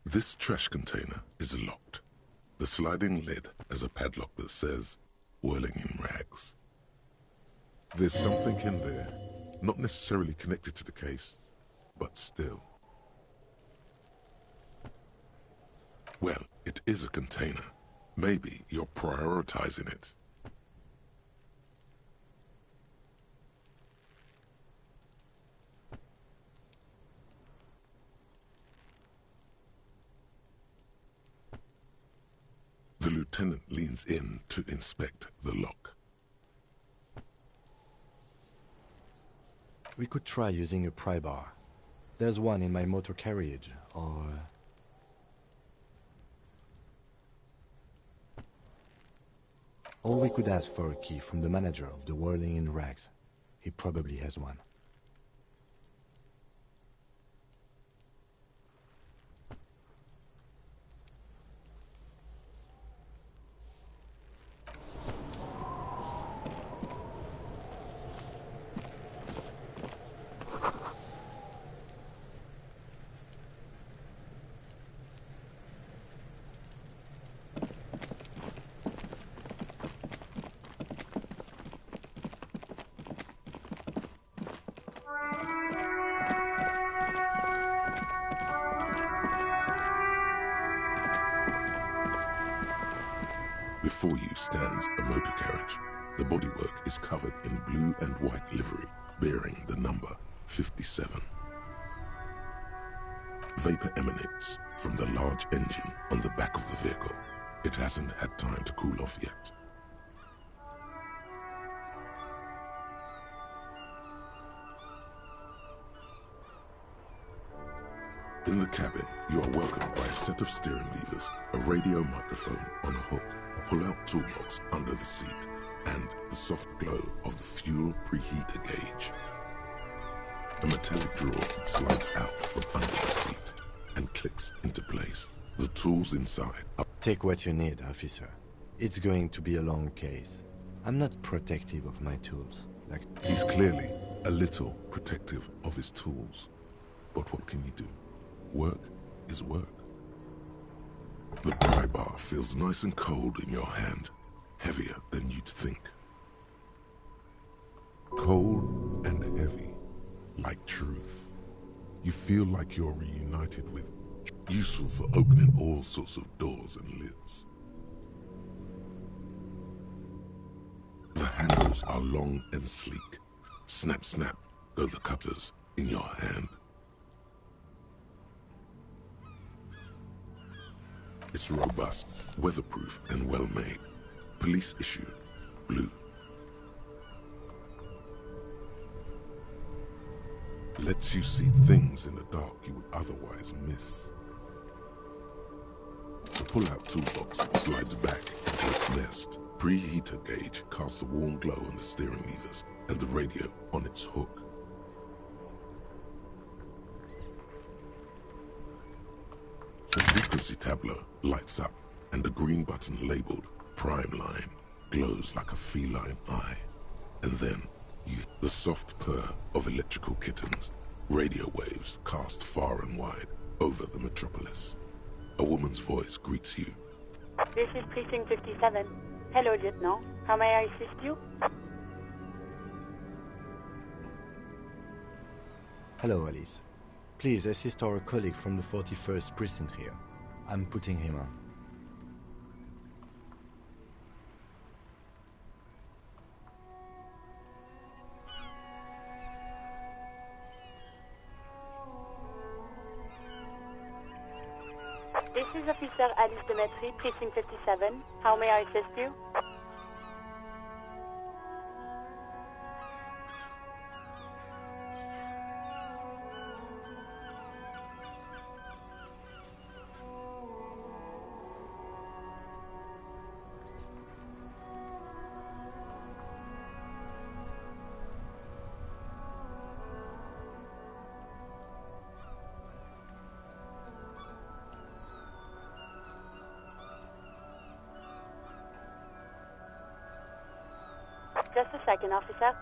This trash container is locked. The sliding lid has a padlock that says, "Whirling in rags." There's something in there, not necessarily connected to the case, but still. Well, it is a container. Maybe you're prioritizing it. The lieutenant leans in to inspect the lock. We could try using a pry bar. There's one in my motor carriage, or... Or we could ask for a key from the manager of the Whirling in Rags. He probably has one. Before you stands a motor carriage. The bodywork is covered in blue and white livery, bearing the number 57. Vapor emanates from the large engine on the back of the vehicle. It hasn't had time to cool off yet. In the cabin, you are welcomed by a set of steering levers, a radio microphone on a hook, a pull-out toolbox under the seat, and the soft glow of the fuel preheater gauge. A metallic drawer slides out from under the seat and clicks into place. The tools inside are... Take what you need, officer. It's going to be a long case. I'm not protective of my tools. He's clearly a little protective of his tools. But what can you do? Work is work. The pry bar feels nice and cold in your hand, heavier than you'd think. Cold and heavy, like truth. You feel like you're reunited with, useful for opening all sorts of doors and lids. The handles are long and sleek. Snap, snap, go the cutters in your hand. It's robust, weatherproof, and well-made. Police issue, blue. Lets you see things in the dark you would otherwise miss. The pull-out toolbox slides back into its nest. Preheater gauge casts a warm glow on the steering levers and the radio on its hook. The frequency tableau lights up, and the green button labeled Prime Line glows like a feline eye. And then, the soft purr of electrical kittens, radio waves cast far and wide over the metropolis. A woman's voice greets you. This is Precinct 57. Hello, Lieutenant. How may I assist you? Hello, Alice. Please assist our colleague from the 41st Precinct here. I'm putting him on. This is Officer Alice Demetri, Precinct 57. How may I assist you? Just a second, officer.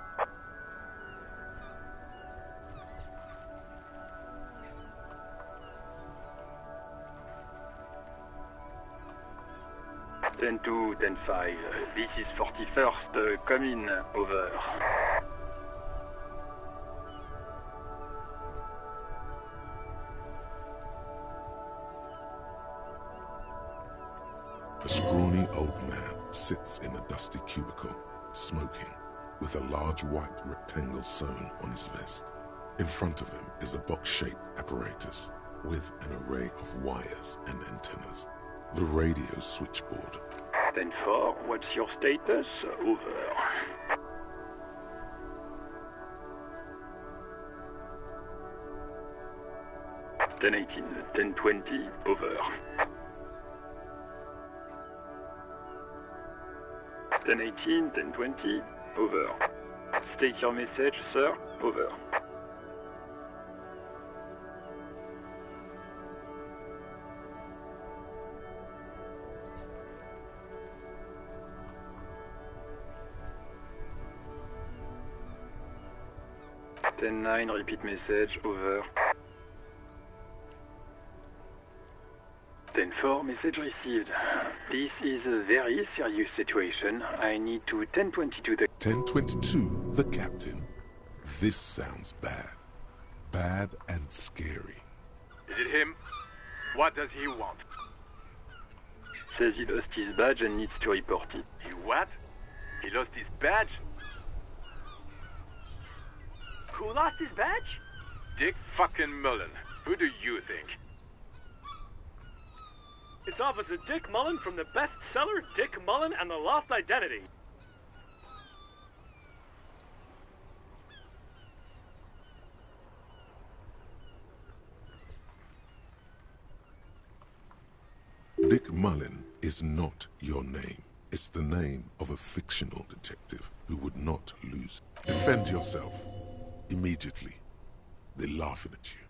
Ten 2, 10-5. This is 41st. Come in. Over. A scrawny old man sits in a dusty cubicle, smoking, with a large white rectangle sewn on his vest. In front of him is a box-shaped apparatus with an array of wires and antennas. The radio switchboard. 10-4, what's your status? Over. Ten 18, 10-20, over. 10-18, 10-20, over. State your message, sir. Over. Ten 9, repeat message. Over. 10-4, message received. This is a very serious situation. I need to 10-22 the... 10-22, the captain. This sounds bad. Bad and scary. Is it him? What does he want? Says he lost his badge and needs to report it. He what? He lost his badge? Who lost his badge? Dick fucking Mullen. Who do you think? It's Officer Dick Mullen from the bestseller Dick Mullen and the Lost Identity. Dick Mullen is not your name. It's the name of a fictional detective who would not lose. Defend yourself. Immediately. They're laughing at you.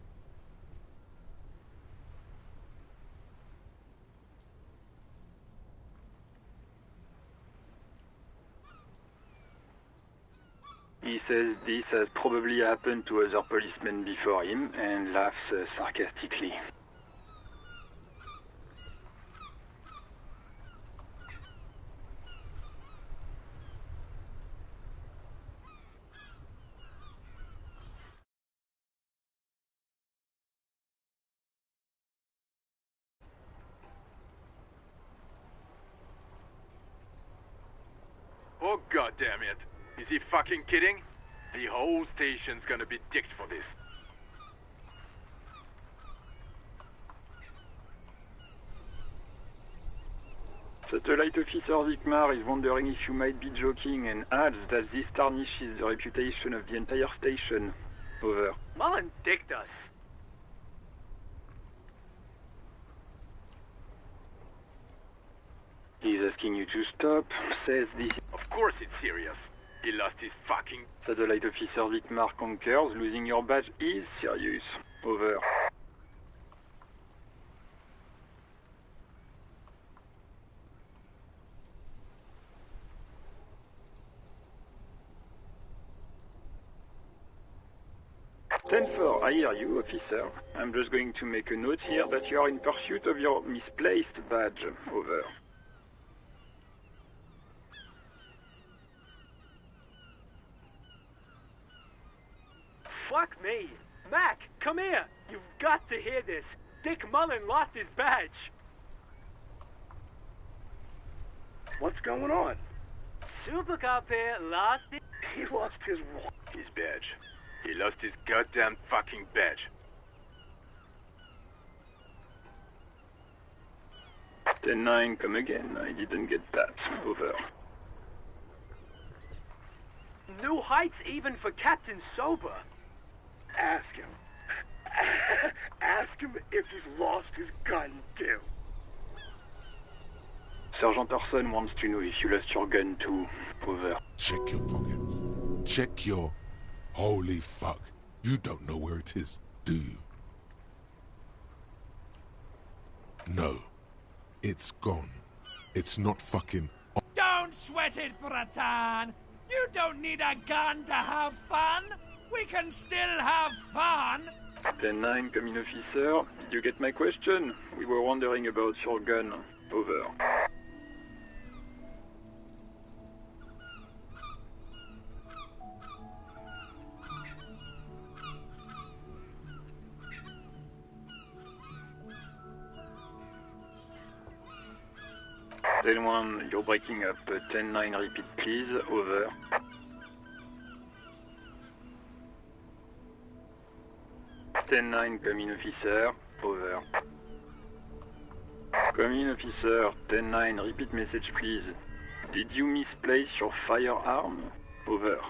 He says this has probably happened to other policemen before him and laughs sarcastically. Oh goddamn it. Is he fucking kidding? The whole station's gonna be dicked for this. Satellite Officer Vikmar is wondering if you might be joking and adds that this tarnishes the reputation of the entire station. Over. Mullen dicked us. He's asking you to stop, says this... Of course it's serious. He lost his fucking... Satellite Officer Vikmar concurs, losing your badge is serious. Over. I hear you, officer. I'm just going to make a note here that you are in pursuit of your misplaced badge. Over. Fuck me. Mac, come here. You've got to hear this. Dick Mullen lost his badge. What's going on? Super Cop here lost it. He lost his badge. He lost his goddamn fucking badge. 10-9, come again. I didn't get that. Over. New heights even for Captain Sober. Ask him. Ask him if he's lost his gun, too. Sergeant Orson wants to know if you lost your gun too. Over. Check your pockets. Check your... Holy fuck. You don't know where it is, do you? No. It's gone. It's not fucking... Don't sweat it, Bratan! You don't need a gun to have fun! We can still have fun! 10-9, come in, officer. Did you get my question? We were wondering about your gun. Over. Then 1, you're breaking up. 10-9, repeat please. Over. Ten 9, come in, officer. Over. Come in, officer. 10-9, repeat message please. Did you misplace your firearm? Over.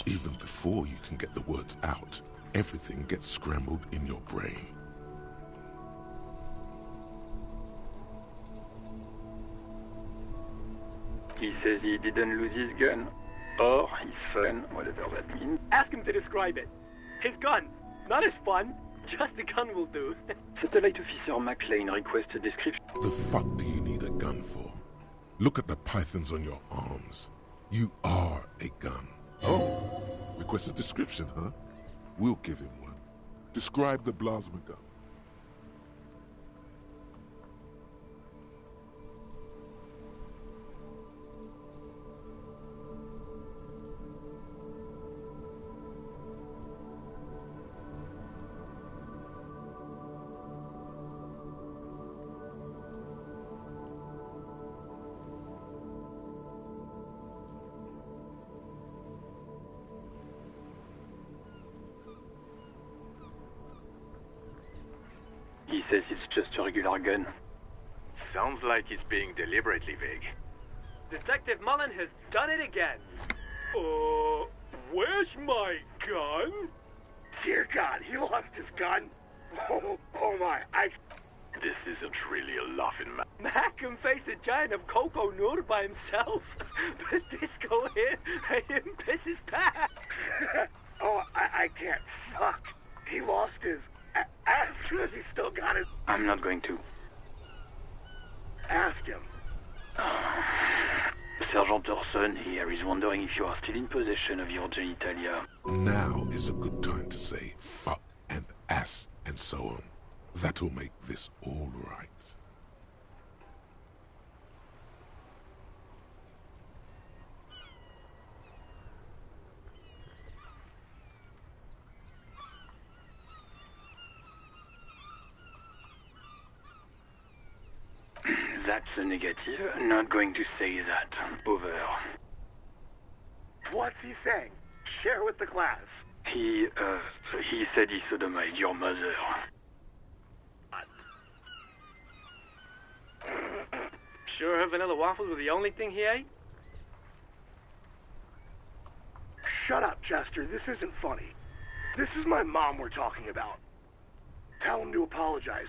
Even before you can get the words out, everything gets scrambled in your brain. He says he didn't lose his gun. Or his fun, whatever that means. Ask him to describe it. His gun. Not his fun. Just the gun will do. Satellite Officer McLean requests a description. The fuck do you need a gun for? Look at the pythons on your arms. You are a gun. Oh, request a description, huh? We'll give him one. Describe the plasma gun. He says it's just a regular gun. Sounds like he's being deliberately vague. Detective Mullen has done it again. Where's my gun? Dear God, he lost his gun. Oh my, This isn't really a laughing matter. Mac can face a giant of Coco Nur by himself, but Disco hit him piss his pants. Oh, I can't. Fuck. He lost his... Ask him if he still got it. I'm not going to. Ask him. Sergeant Orson here is wondering if you are still in possession of your genitalia. Now is a good time to say fuck and ass and so on. That'll make this all right. That's a negative. Not going to say that. Over. What's he saying? Share with the class. He said he sodomized your mother. Sure her vanilla waffles were the only thing he ate? Shut up, Chester. This isn't funny. This is my mom we're talking about. Tell him to apologize.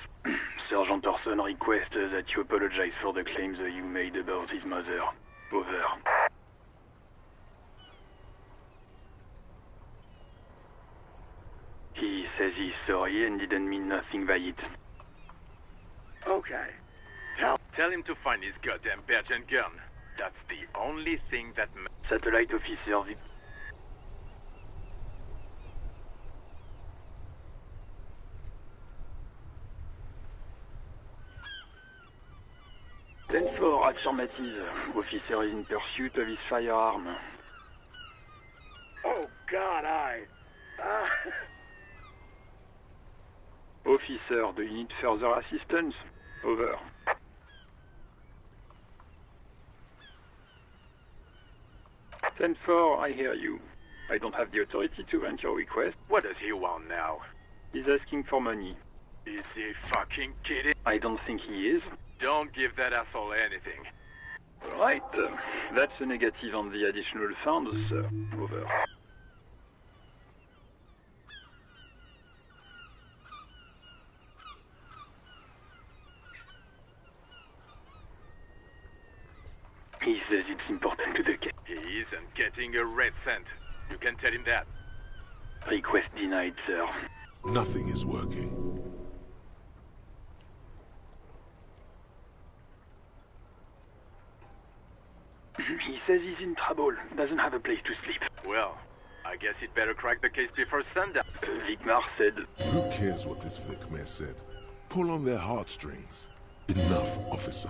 Sergeant Orson requests that you apologize for the claims you made about his mother. Over. He says he's sorry and didn't mean nothing by it. Okay. Tell him to find his goddamn badge and gun. That's the only thing that Satellite Officer Ten-4, affirmative. Officer is in pursuit of his firearm. Oh, God, Officer, do you need further assistance? Over. 10-4, I hear you. I don't have the authority to grant your request. What does he want now? He's asking for money. Is he fucking kidding? I don't think he is. Don't give that asshole anything. Right. That's a negative on the additional funds, sir. Over. He says it's important to the case. He isn't getting a red cent. You can tell him that. Request denied, sir. Nothing is working. He says he's in trouble. Doesn't have a place to sleep. Well, I guess he'd better crack the case before sundown. Vigmar said... Who cares what this Vic said? Pull on their heartstrings. Enough, officer.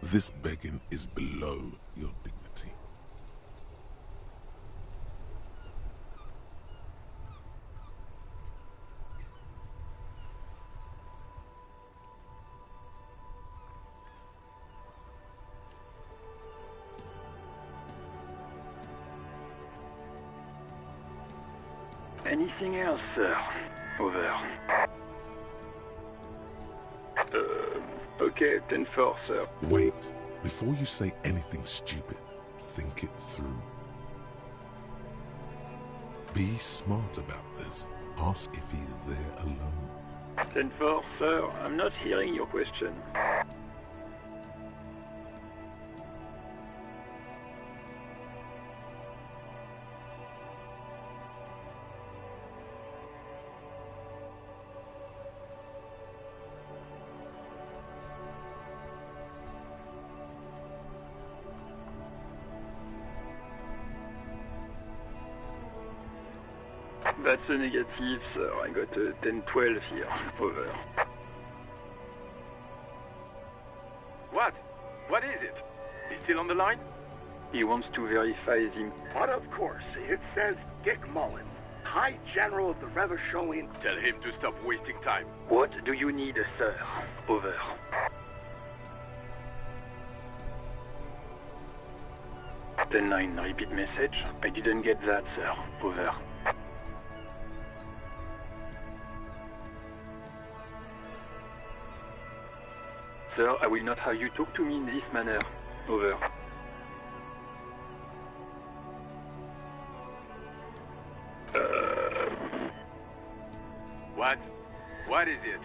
This begging is below your dignity. Anything else, sir? Over. Okay, 10-4, sir. Wait. Before you say anything stupid, think it through. Be smart about this. Ask if he's there alone. 10-4, sir. I'm not hearing your question. That's a negative, sir. I got a 10-12 here. Over. What? What is it? He's still on the line? He wants to verify him. But of course, it says Dick Mullen, High General of the Reversholian. Tell him to stop wasting time. What do you need, sir? Over. Ten-9, repeat message. I didn't get that, sir. Over. Sir, I will not have you talk to me in this manner. Over. What? What is it?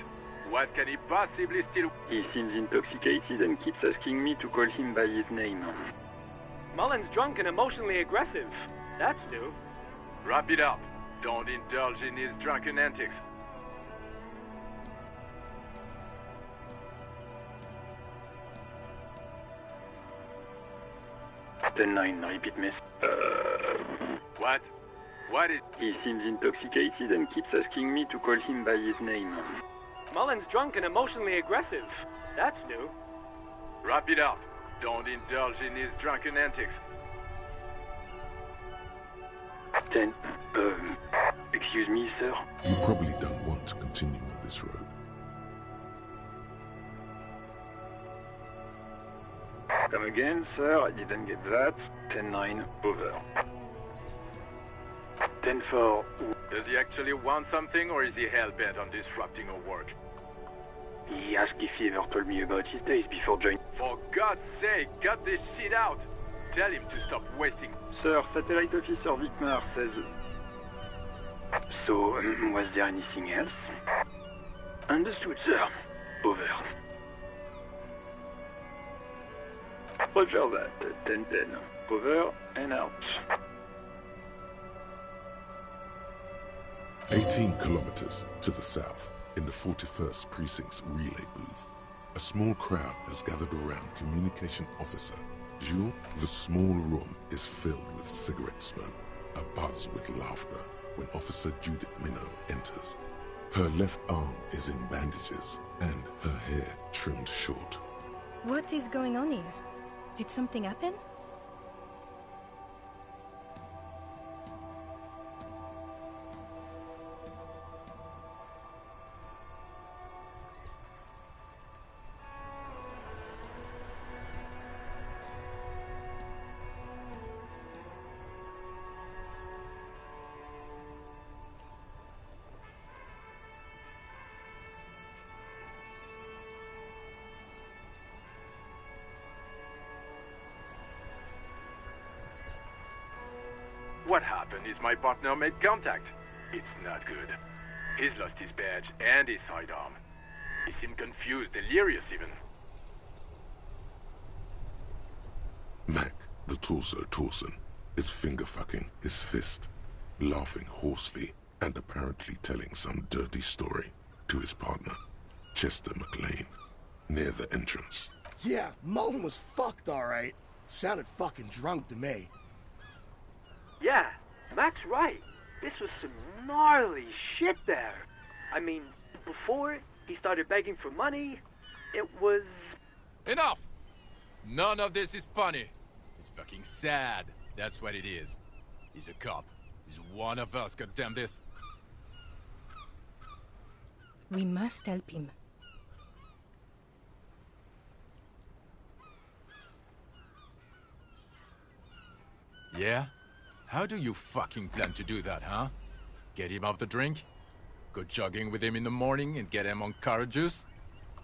What can he possibly still... He seems intoxicated and keeps asking me to call him by his name. Mullen's drunk and emotionally aggressive. That's new. Wrap it up. Don't indulge in his drunken antics. Ten-9, repeat message. What? What is... He seems intoxicated and keeps asking me to call him by his name. Mullen's drunk and emotionally aggressive. That's new. Wrap it up. Don't indulge in his drunken antics. 10. Excuse me, sir? You probably don't want to continue on this road. Come again, sir. I didn't get that. 10-9, over. 10-4. Does he actually want something, or is he hell-bent on disrupting our work? He asked if he ever told me about his days before joining. For God's sake, cut this shit out! Tell him to stop wasting... Sir, Satellite Officer Vigmar says... So, was there anything else? Understood, sir. Over. Roger that. 10-10. Over and out. 18 kilometers to the south, in the 41st Precinct's relay booth, a small crowd has gathered around Communication Officer Jules. The small room is filled with cigarette smoke, abuzz with laughter, when Officer Judith Minnow enters. Her left arm is in bandages, and her hair trimmed short. What is going on here? Did something happen? What happened is my partner made contact. It's not good. He's lost his badge and his sidearm. He seemed confused, delirious even. Mac, the torso Torson, is finger-fucking his fist, laughing hoarsely and apparently telling some dirty story to his partner, Chester McLean, near the entrance. Yeah, Mullen was fucked, alright. Sounded fucking drunk to me. Yeah, Mac's right. This was some gnarly shit there. I mean, before he started begging for money, it was... Enough! None of this is funny. It's fucking sad. That's what it is. He's a cop. He's one of us, goddamn this. We must help him. Yeah? How do you fucking plan to do that, huh? Get him off the drink? Go jogging with him in the morning and get him on carrot juice?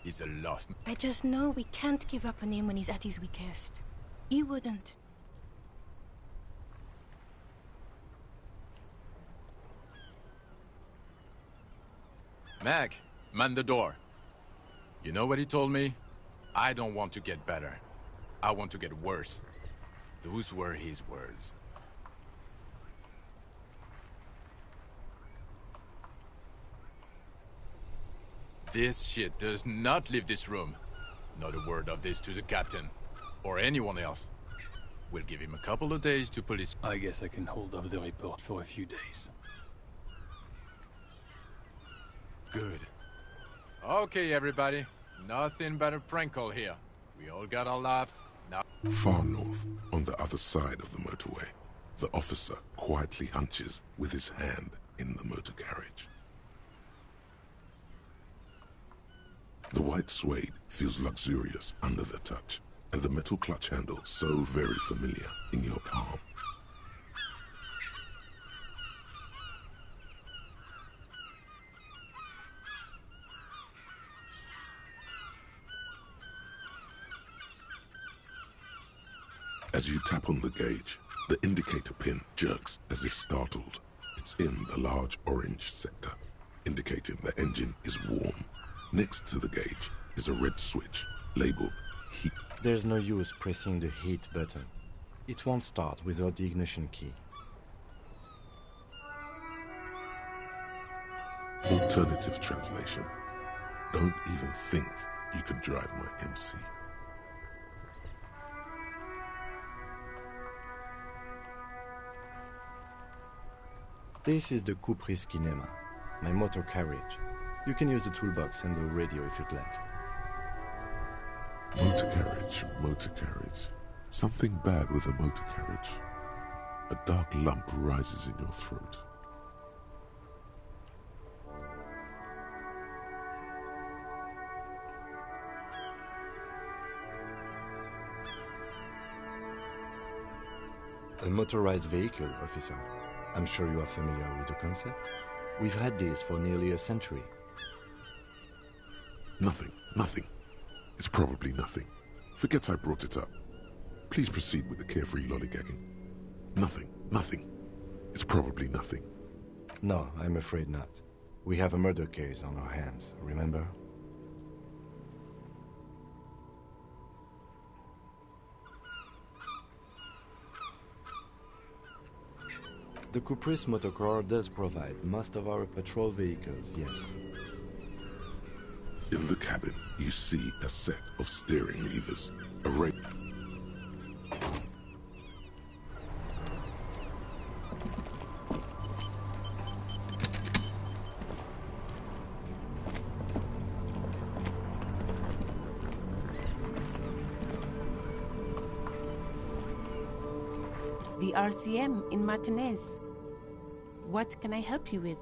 He's a lost... I just know we can't give up on him when he's at his weakest. He wouldn't. Mac, man the door. You know what he told me? I don't want to get better. I want to get worse. Those were his words. This shit does not leave this room. Not a word of this to the captain. Or anyone else. We'll give him a couple of days to police. I guess I can hold off the report for a few days. Good. Okay, everybody. Nothing but a prank call here. We all got our laughs. Now... Far north, on the other side of the motorway, the officer quietly hunches with his hand in the motor carriage. The white suede feels luxurious under the touch, and the metal clutch handle so very familiar in your palm. As you tap on the gauge, the indicator pin jerks as if startled. It's in the large orange sector, indicating the engine is warm. Next to the gauge is a red switch labeled heat. There's no use pressing the heat button. It won't start without the ignition key. Alternative translation. Don't even think you can drive my MC. This is the Caprice Kinema, my motor carriage. You can use the toolbox and the radio if you'd like. Motor carriage, motor carriage. Something bad with a motor carriage. A dark lump rises in your throat. A motorized vehicle, officer. I'm sure you are familiar with the concept. We've had these for nearly a century. Nothing. It's probably nothing. Forget I brought it up. Please proceed with the carefree lollygagging. Nothing. It's probably nothing. No, I'm afraid not. We have a murder case on our hands, remember? The Caprice Motorcar does provide most of our patrol vehicles, yes. In the cabin, you see a set of steering levers, a red... The RCM in Martinez. What can I help you with?